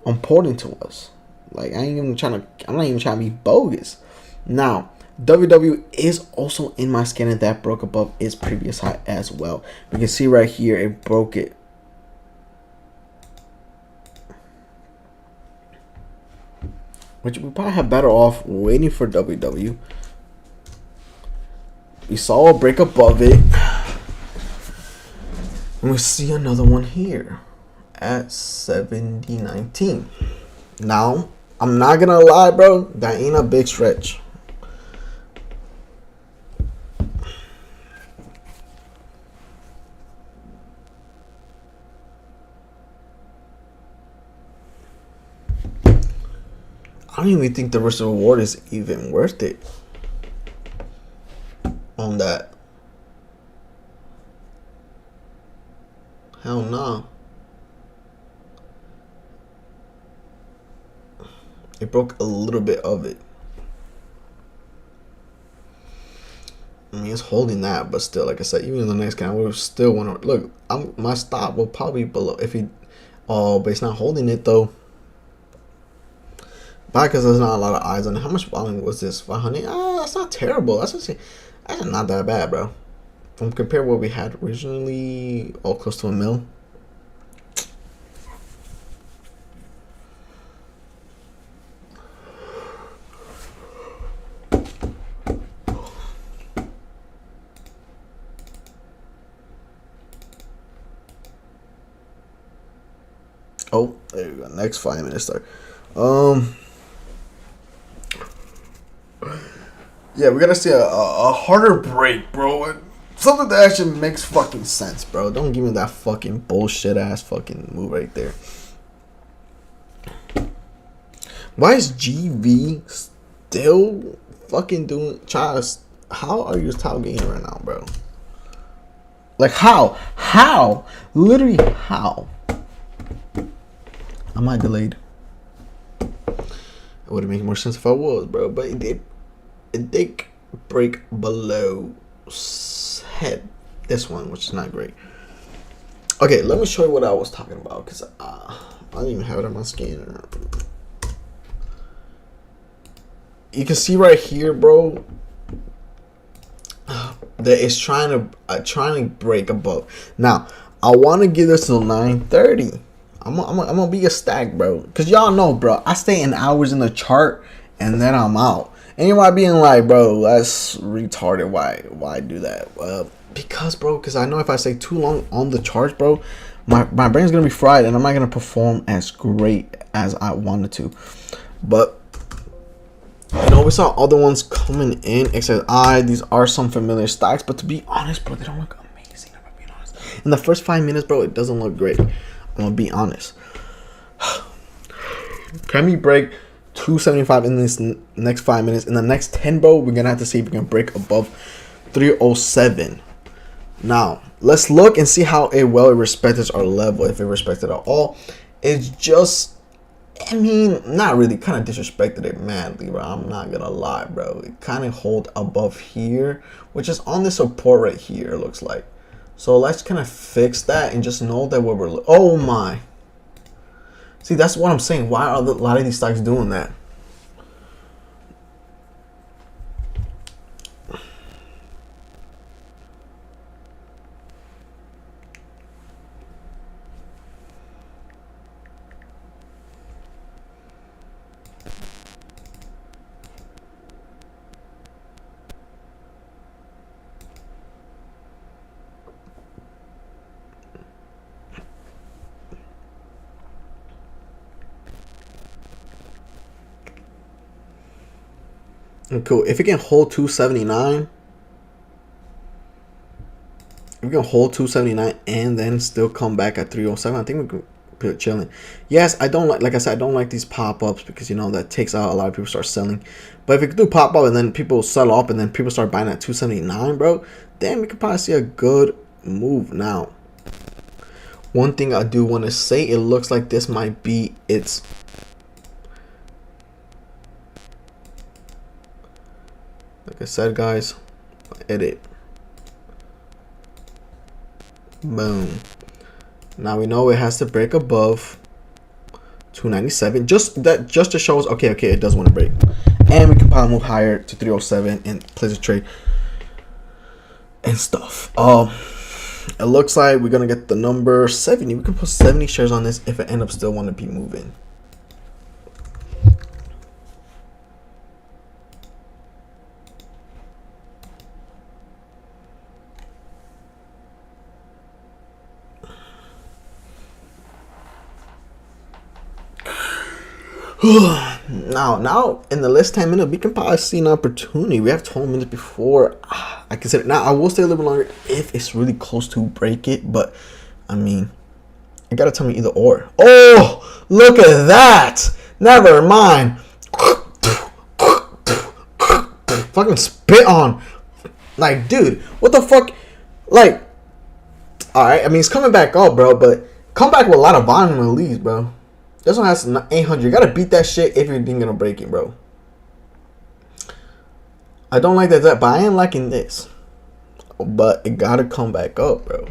important to us. Like, I'm not even trying to be bogus. Now, WW is also in my scanner that broke above its previous high as well. We can see right here it broke it. Which we probably have better off waiting for WW. We saw a break above it. And we see another one here at 70.19. Now, I'm not gonna lie, bro. That ain't a big stretch. I don't even think the risk reward is even worth it on that. Hell no. It broke a little bit of it. I mean, it's holding that, but still, like I said, even in the next scan, I would still want to look. My stop will probably be below if he. Oh, but it's not holding it though. Why? Because there's not a lot of eyes on it. How much volume was this? 500? Ah, that's not terrible. That's not that bad, bro. From compare what we had originally, all close to a mil. Oh, there you go. Next 5 minutes start. Yeah, we're gonna see a harder break, bro. Something that actually makes fucking sense, bro. Don't give me that fucking bullshit ass fucking move right there. Why is GV still fucking doing Charles? How are you top gainer right now, bro? Like how? How? Literally how? Am I delayed? It would have made more sense if I was, bro. But it did. It did break below head. This one, which is not great. Okay, let me show you what I was talking about, because I don't even have it on my scanner. You can see right here, bro, that it's trying to break above. Now, I want to give this till 9:30. I'm gonna be a stack, bro, because y'all know, bro, I stay in hours in the chart and then I'm out. And you might be like, bro, that's retarded. Why do that? Because, bro, because I know if I stay too long on the charts, bro, my brain's gonna be fried and I'm not gonna perform as great as I wanted to. But you know, we saw other ones coming in, except these are some familiar stacks, but to be honest, bro, they don't look amazing. I'm gonna be honest. In the first 5 minutes, bro, it doesn't look great. I'm gonna be honest. Can we break 275 in this next 5 minutes? In the next 10, bro, we're gonna have to see if we can break above 307. Now, let's look and see how it respects our level, if it respected at all. It's just, I mean, not really, kind of disrespected it madly, bro. I'm not gonna lie, bro. It kind of hold above here, which is on the support right here, it looks like. So let's kind of fix that and just know that what we're, oh my. See, that's what I'm saying. Why are a lot of these stocks doing that? Cool. If it can hold 279, if we can hold 279 and then still come back at 307, I think we could be chilling. Yes, I don't like I said, I don't like these pop-ups because, you know, that takes out a lot of people start selling. But if we could do pop-up and then people sell up and then people start buying at 279, bro, then we could probably see a good move. Now, one thing I do want to say, it looks like this might be its, like I said, guys, edit. Boom. Now we know it has to break above 297. Just to show us, okay, it does want to break. And we can probably move higher to 307 and place a trade and stuff. It looks like we're gonna get the number 70. We can put 70 shares on this if it ends up still want to be moving. Now in the last 10 minutes, we can probably see an opportunity. We have 12 minutes before I consider. Now I will stay a little bit longer if it's really close to break it, but I mean, you gotta tell me either or. Oh, look at that! Never mind. Fucking spit on. Like, dude, what the fuck? Like, alright, I mean, it's coming back up, bro, but come back with a lot of volume at least, bro. This one has 800. You gotta beat that shit if you're gonna break it, bro. I don't like that, but I am liking this. But it gotta come back up, bro.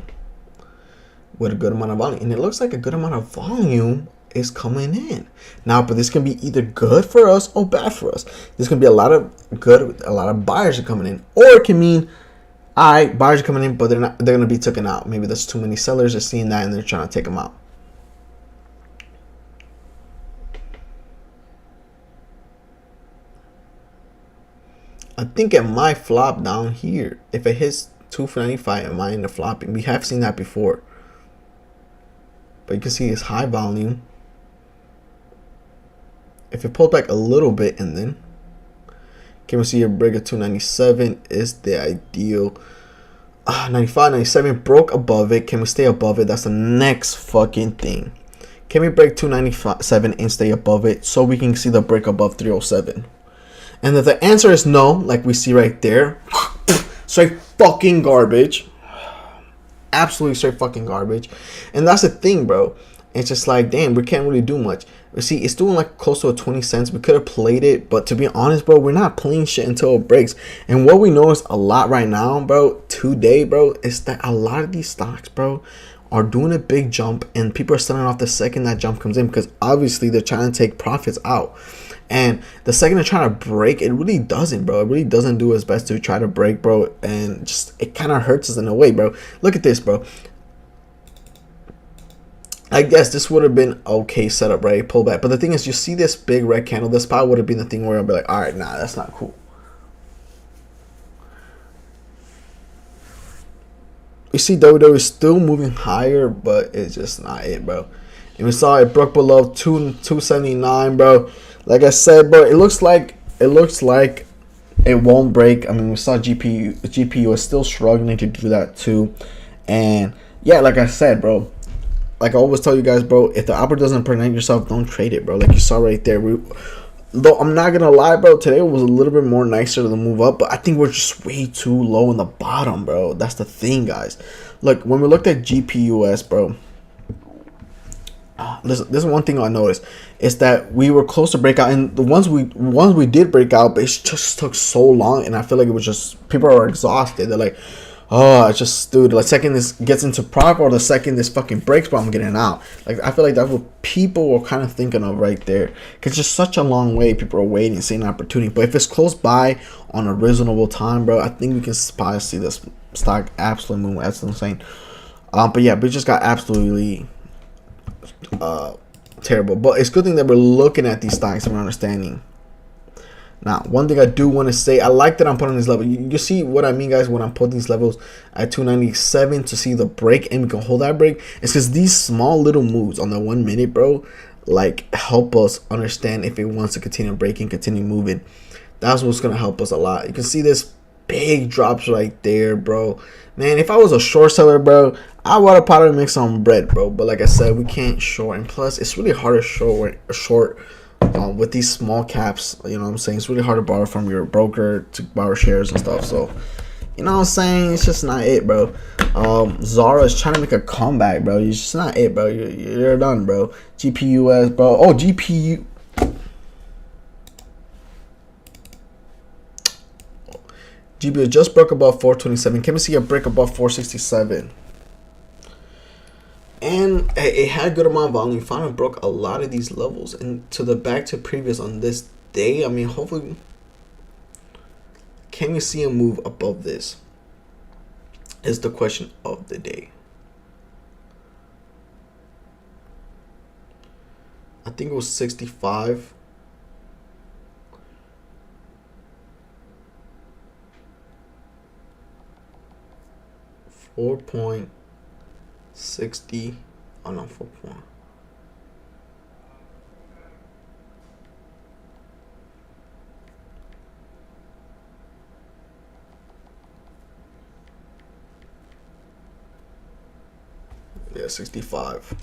With a good amount of volume. And it looks like a good amount of volume is coming in. Now, but this can be either good for us or bad for us. There's gonna be a lot of buyers are coming in. Or it can mean buyers are coming in, but they're gonna be taken out. Maybe there's too many sellers are seeing that and they're trying to take them out. I think it might flop down here. If it hits 295, it might end up flopping. We have seen that before. But you can see it's high volume. If it pulls back a little bit and then can we see a break of 297 is the ideal. 95, 97 broke above it. Can we stay above it? That's the next fucking thing. Can we break 297 and stay above it so we can see the break above 307? And if the answer is no, like we see right there, straight fucking garbage. Absolutely straight fucking garbage. And that's the thing, bro. It's just like, damn, we can't really do much. You see, it's doing like close to a 20 cents. We could have played it, but to be honest, bro, we're not playing shit until it breaks. And what we notice a lot right now, bro, today, bro, is that a lot of these stocks, bro, are doing a big jump and people are selling off the second that jump comes in because obviously they're trying to take profits out. And the second they're trying to break, it really doesn't, bro. It really doesn't do its best to try to break, bro. And just, it kind of hurts us in a way, bro. Look at this, bro. I guess this would have been okay setup, right? Pull back. But the thing is, you see this big red candle. This probably would have been the thing where I'll be like, all right, nah, that's not cool. You see WWE is still moving higher, but it's just not it, bro. And we saw it broke below 279, bro. Like I said, bro, it looks like it won't break. I mean, we saw GPU is still struggling to do that too. And yeah, like I said, bro, like I always tell you guys, bro, if the opera doesn't present yourself, don't trade it, bro. Like you saw right there. Though I'm not gonna lie, bro, today was a little bit more nicer to move up, but I think we're just way too low in the bottom, bro. That's the thing, guys. Look, when we looked at GPUS, bro, this is one thing I noticed is that we were close to breakout, and the ones we did break out, but it just took so long, and I feel like it was just people are exhausted. They're like, oh, it's just, dude, the second this gets into profit or the second this fucking breaks, but I'm getting out. Like, I feel like that's what people were kind of thinking of right there. Because it's just such a long way. People are waiting, seeing an opportunity. But if it's close by on a reasonable time, bro, I think we can probably see this stock absolutely move. That's insane. But yeah, we just got absolutely terrible. But it's a good thing that we're looking at these stocks and we're understanding. Now, one thing I do want to say, I like that I'm putting this level. You see what I mean, guys, when I'm putting these levels at 297 to see the break and we can hold that break. It's because these small little moves on the 1 minute, bro, like help us understand if it wants to continue breaking, continue moving. That's what's going to help us a lot. You can see this big drops right there, bro. Man, if I was a short seller, bro, I would have probably made some bread, bro. But like I said, we can't short. And plus, it's really hard to short with these small caps. You know what I'm saying? It's really hard to borrow from your broker to borrow shares and stuff. So, you know what I'm saying? It's just not it, bro. Zara is trying to make a comeback, bro. It's just not it, bro. You're done, bro. GPUS, bro. Oh, GPU. GPU just broke above 427. Can we see a break above 467? And it had a good amount of volume. Finally broke a lot of these levels. And to the back to previous on this day, I mean, hopefully, can we see a move above this? Is the question of the day. I think it was 65. $4.60. Oh no, 4. Yeah, 65.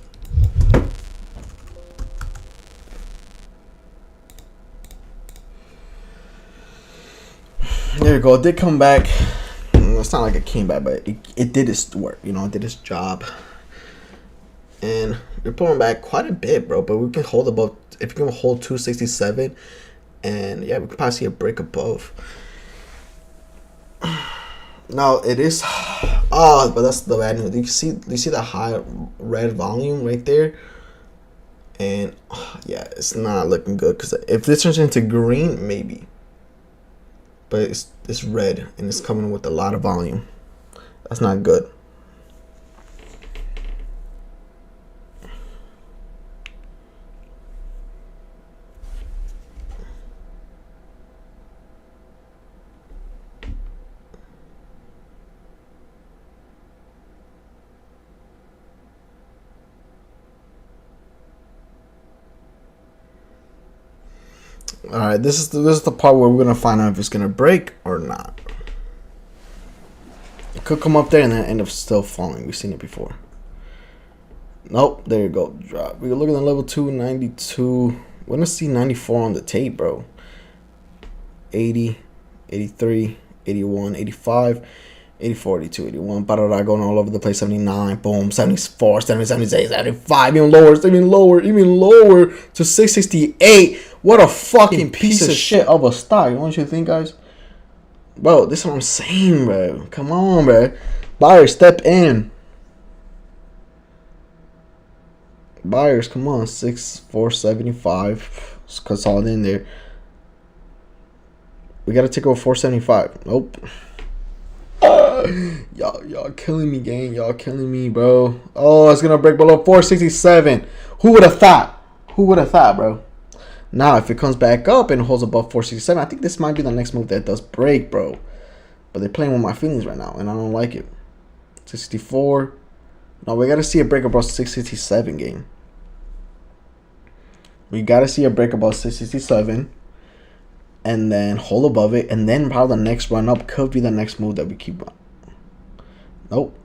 There you go. It did come back. It's not like it came back, but it did its work. You know, it did its job. And we're pulling back quite a bit, bro. But we can hold above. If we can hold 267, and yeah, we could probably see a break above. Now it is. Oh, but that's the bad news. Do you see the high red volume right there? And yeah, it's not looking good because if this turns into green, maybe. But it's red and it's coming with a lot of volume. That's not good. All right, this is the part where we're gonna find out if it's gonna break or not. It could come up there and then end up still falling. We've seen it before. Nope, there you go. Drop. We're looking at level 2, 92. We're gonna see 94 on the tape, bro. 80, 83, 81, 85, 84, 82, 81. Parada going all over the place. 79, boom, 74, 70, 76, 75, even lower to 668. What a fucking piece of shit of a stock. Don't you think, guys? Bro, this is what I'm saying, bro. Come on, bro. Buyers, step in. Buyers, come on. 475. Let's consolidate in there. We gotta take over 475. Nope. Y'all killing me, gang. Y'all killing me, bro. Oh, it's gonna break below 467. Who would have thought? Who would have thought, bro? Now, if it comes back up and holds above 467, I think this might be the next move that does break, bro. But they're playing with my feelings right now, and I don't like it. 64. No, we gotta see a break above 667, game. We gotta see a break above 667. And then hold above it. And then probably the next run up could be the next move that we keep on. Nope.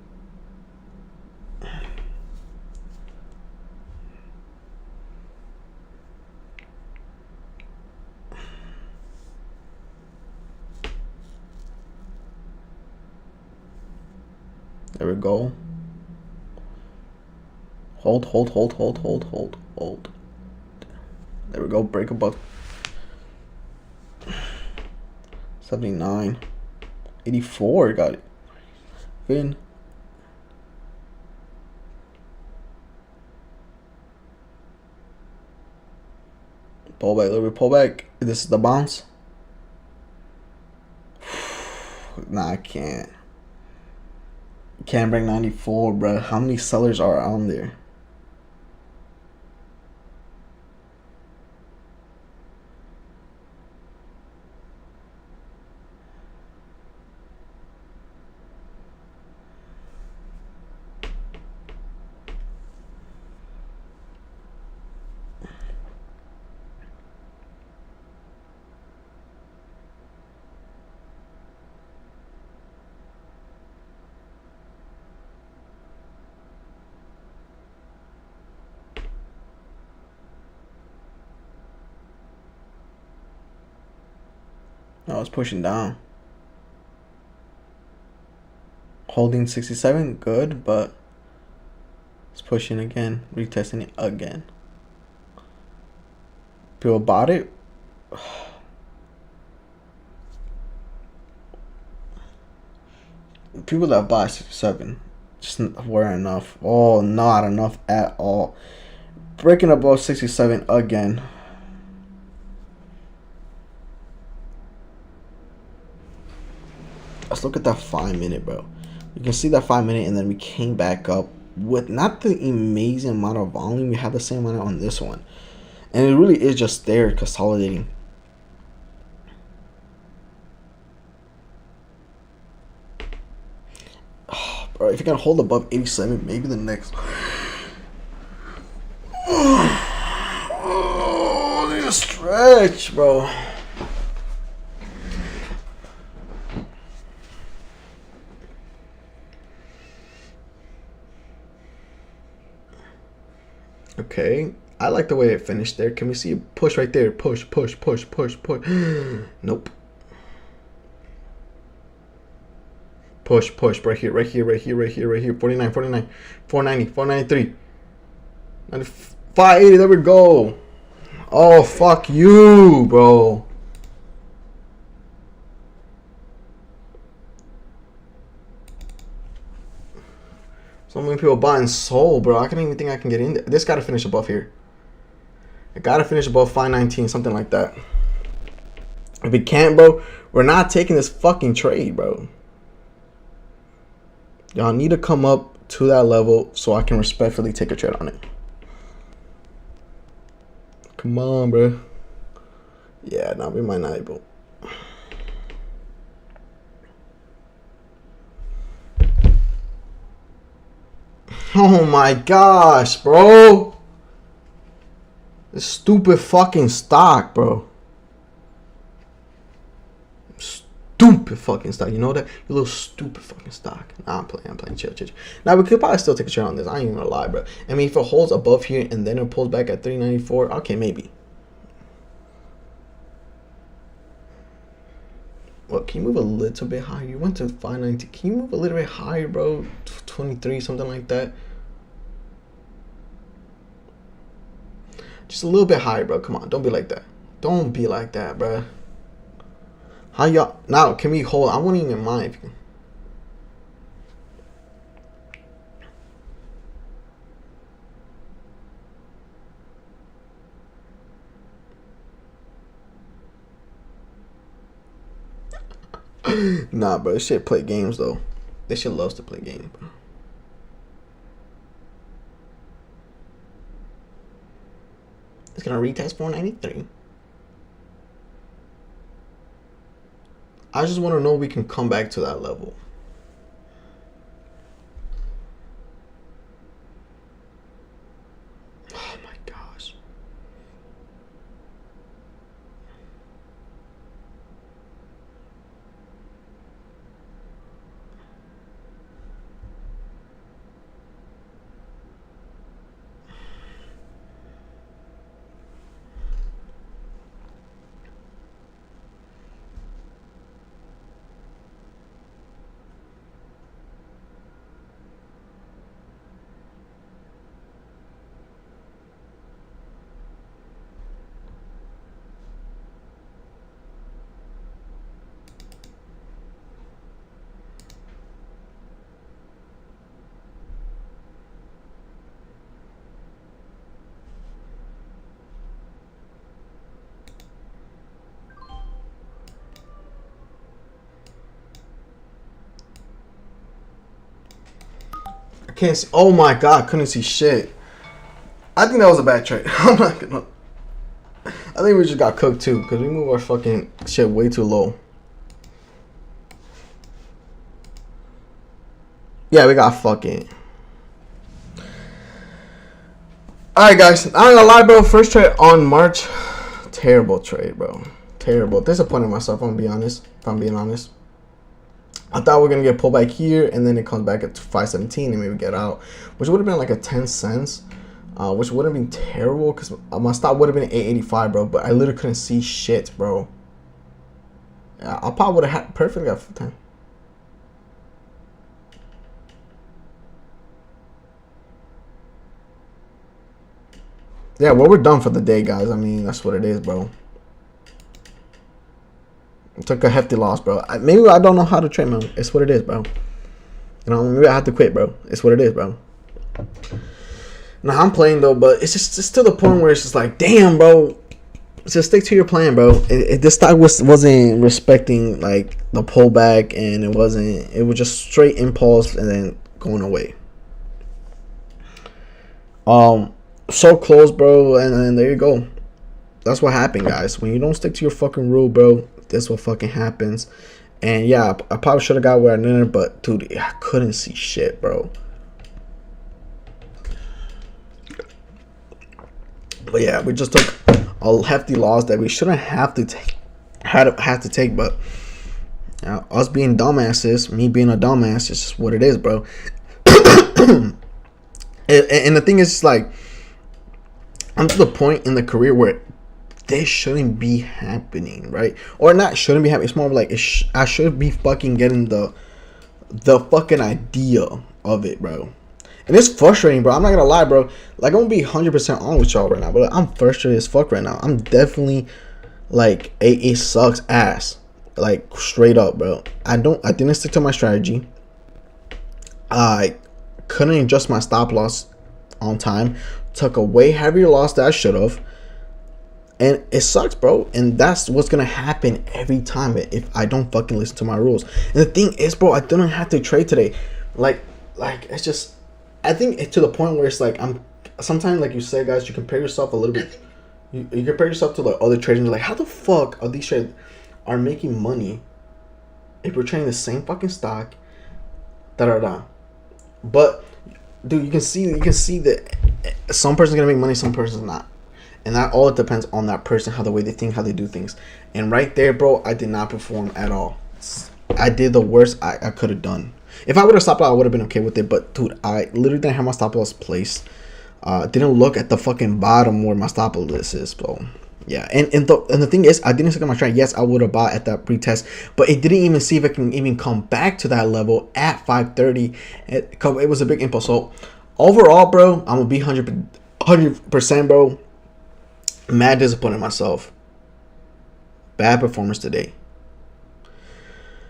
There we go. Hold. There we go. Break above 79. 84. Got it. Fin. Pull back. A little bit. Pull back. This is the bounce. Nah, I can't. Can't break 94, bro. How many sellers are on there? No, it's pushing down. Holding 67, good, but it's pushing again, retesting it again. People bought it. People that buy 67 just weren't enough. Oh, not enough at all. Breaking above 67 again. Let's look at that 5 minute, bro. You can see that 5 minute, and then we came back up with not the amazing amount of volume. We have the same amount on this one, and it really is just there consolidating. Oh, bro, if you can hold above 87, maybe the next. Oh, need a stretch, bro. Okay. I like the way it finished there. Can we see a push right there? Push, push, push, push, push. Nope. Push, push. Right here, right here, right here, right here, right here. 49, 49, 490, 493. 580. There we go. Oh, fuck you, bro. So many people buying Soul, bro. I can't even think I can get in there. This got to finish above here. I got to finish above 519, something like that. If it can't, bro, we're not taking this fucking trade, bro. Y'all need to come up to that level so I can respectfully take a trade on it. Come on, bro. Yeah, no, we might not able. Oh my gosh, bro. This stupid fucking stock, bro. Stupid fucking stock. You know that? You little stupid fucking stock. Nah, I'm playing. Chill. Now, we could probably still take a trade on this. I ain't even gonna lie, bro. I mean, if it holds above here and then it pulls back at 394, okay, maybe. Well, can you move a little bit higher? You went to 590. Can you move a little bit higher, bro? 23, something like that. Just a little bit higher, bro. Come on, don't be like that. Don't be like that, bro. How y'all now? Can we hold? I wouldn't even mind if you can. Nah, bro. This shit play games though. This shit loves to play games, bro. It's gonna retest 493. I just want to know if we can come back to that level. Oh my gosh. Can't see. Oh my god, couldn't see shit. I think that was a bad trade. I'm not gonna. I think we just got cooked too because we moved our fucking shit way too low. Yeah, we got fucking. Alright, guys. I ain't gonna lie, bro. First trade on March. Terrible trade, bro. Terrible. Disappointed myself, I'm gonna be honest. If I'm being honest. I thought we were going to get pulled back here, and then it comes back at 517 and maybe get out, which would have been like a 10 cents, which would have been terrible because my stop would have been 885, bro, but I literally couldn't see shit, bro. Yeah, I probably would have had perfectly at 10. Yeah, well, we're done for the day, guys. I mean, that's what it is, bro. Took a hefty loss, bro. Maybe I don't know how to trade, man. It's what it is, bro. You know, maybe I have to quit, bro. It's what it is, bro. Now, I'm playing, though, but it's just to the point where it's just like, damn, bro. Just stick to your plan, bro. This stock wasn't respecting, like, the pullback, and it was just straight impulse and then going away. So close, bro, and then there you go. That's what happened, guys. When you don't stick to your fucking rule, bro, that's what fucking happens. And yeah, I probably should have got where I needed, but dude, I couldn't see shit, bro. But yeah, we just took a hefty loss that we shouldn't have to take. Had to take, but us being dumbasses, me being a dumbass, it's just what it is, bro. And the thing is, like, I'm to the point in the career where this shouldn't be happening, right? Or not shouldn't be happening. It's more of like I should be fucking getting the fucking idea of it, bro. And it's frustrating, bro. I'm not gonna lie, bro. Like, I'm gonna be 100% on with y'all right now, but I'm frustrated as fuck right now. I'm definitely like it sucks ass, like straight up, bro. I didn't stick to my strategy. I couldn't adjust my stop loss on time. Took a way heavier loss that I should have. And it sucks, bro. And that's what's gonna happen every time if I don't fucking listen to my rules. And the thing is, bro, I didn't have to trade today. Like it's just, I think it's to the point where it's like I'm sometimes, like you say, guys, you compare yourself a little bit. You compare yourself to like other traders. You're like, how the fuck are these traders are making money if we're trading the same fucking stock? Da. But dude, you can see that some person's gonna make money, some person's not. And that all depends on that person, how the way they think, how they do things. And right there, bro, I did not perform at all. I did the worst I could have done. If I would have stopped out, I would have been okay with it. But dude, I literally didn't have my stop loss placed. Didn't look at the fucking bottom where my stop loss is, bro. Yeah, and the thing is, I didn't stick on my trend. Yes, I would have bought at that pre-test, but it didn't even see if it can even come back to that level at 530. It was a big impulse. So overall, bro, I'm gonna be 100%, bro. Mad disappointed in myself. Bad performance today.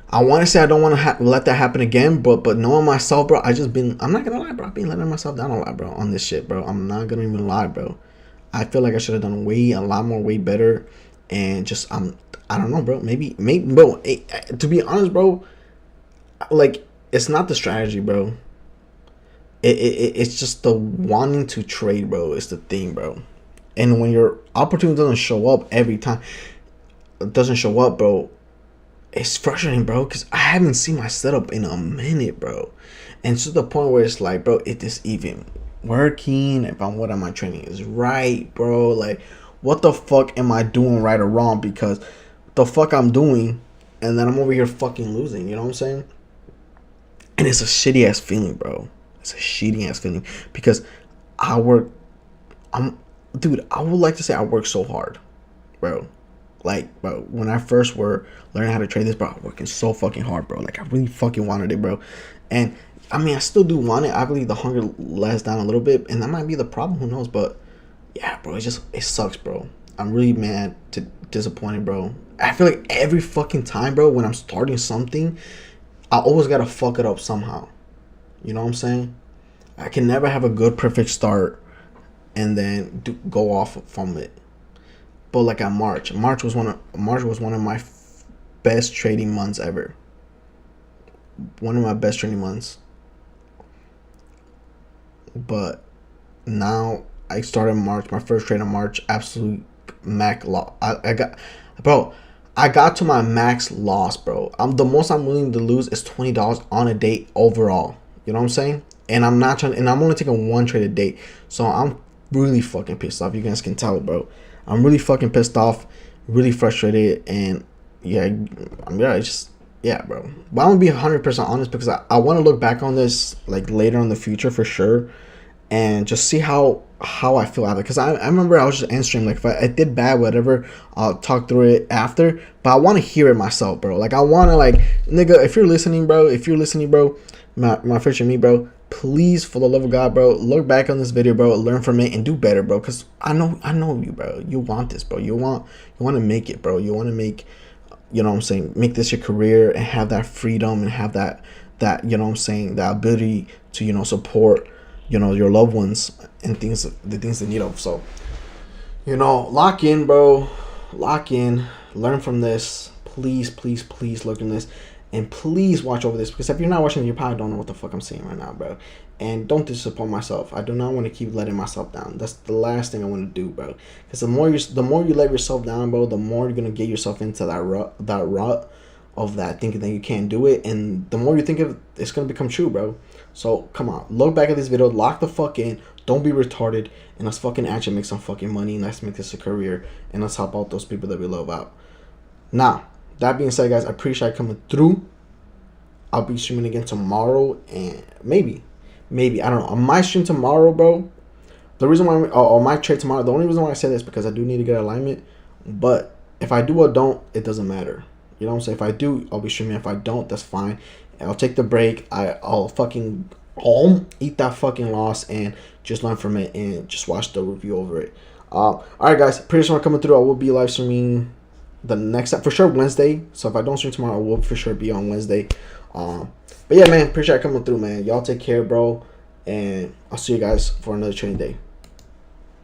I want to say I don't want to let that happen again, but knowing myself, bro, I'm not gonna lie, bro, I've been letting myself down a lot, bro, on this shit, bro. I'm not gonna even lie, bro. I feel like I should have done a lot more better, and just I don't know, bro. Maybe, bro. To be honest, bro, like, it's not the strategy, bro. It's just the wanting to trade, bro. It's the thing, bro. And when your opportunity doesn't show up every time, bro, it's frustrating, bro, because I haven't seen my setup in a minute, bro. And to the point where it's like, bro, is this even working? What am I training is right, bro? Like, what the fuck am I doing right or wrong? Because the fuck I'm doing, and then I'm over here fucking losing, you know what I'm saying? And it's a shitty ass feeling, bro. It's a shitty ass feeling because I would like to say I work so hard, bro. Like, bro, when I first were learning how to trade this, bro, I'm working so fucking hard, bro. Like, I really fucking wanted it, bro. And I mean, I still do want it. I believe the hunger lets down a little bit, and that might be the problem. Who knows? But yeah, bro, it sucks, bro. I'm really mad, disappointed, bro. I feel like every fucking time, bro, when I'm starting something, I always gotta fuck it up somehow. You know what I'm saying? I can never have a good, perfect start and then go off from it. But like at March was one of my best trading months ever. One of my best trading months. But now I started March, my first trade in March, absolute max loss. I got to my max loss, bro. The most I'm willing to lose is $20 on a day overall. You know what I'm saying? And I'm only taking one trade a day. So I'm really fucking pissed off. You guys can tell, bro. I'm really fucking pissed off, really frustrated, and yeah, bro. But I'm gonna be 100% honest because I want to look back on this like later in the future for sure, and just see how I feel after. Because I remember I was just answering like, if I did bad, whatever, I'll talk through it after. But I want to hear it myself, bro. Like, I want to, like, nigga, if you're listening, bro, my friend and me, bro, please, for the love of God, bro, look back on this video, bro, learn from it and do better, bro. Because I know you, bro. You want this, bro. You want to make it, bro. You want to make, you know what I'm saying, make this your career and have that freedom and have that you know what I'm saying, that ability to, you know, support, you know, your loved ones and the things they need of. So, you know, lock in, bro. Lock in. Learn from this. Please look in this. And please watch over this, because if you're not watching, you probably don't know what the fuck I'm saying right now, bro. And don't disappoint myself. I do not want to keep letting myself down. That's the last thing I want to do, bro. Because the more you let yourself down, bro, the more you're gonna get yourself into that rut of that thinking that you can't do it, and the more you think of it's gonna become true, bro. So come on, look back at this video, lock the fuck in, don't be retarded, and let's fucking actually make some fucking money, and let's make this a career, and let's help out those people that we love out. Now, that being said, guys, I appreciate coming through. I'll be streaming again tomorrow, and maybe, I don't know. I might stream tomorrow, bro. The reason why on my trade tomorrow, the only reason why I say this is because I do need to get alignment. But if I do or don't, it doesn't matter. You know what I'm saying? If I do, I'll be streaming. If I don't, that's fine. I'll take the break. I'll fucking home eat that fucking loss and just learn from it and just watch the review over it. All right, guys. Pretty soon coming through. I will be live streaming the next time for sure Wednesday. So if I don't stream tomorrow, I will for sure be on Wednesday. But yeah, man, appreciate it coming through, man. Y'all take care, bro, and I'll see you guys for another training day.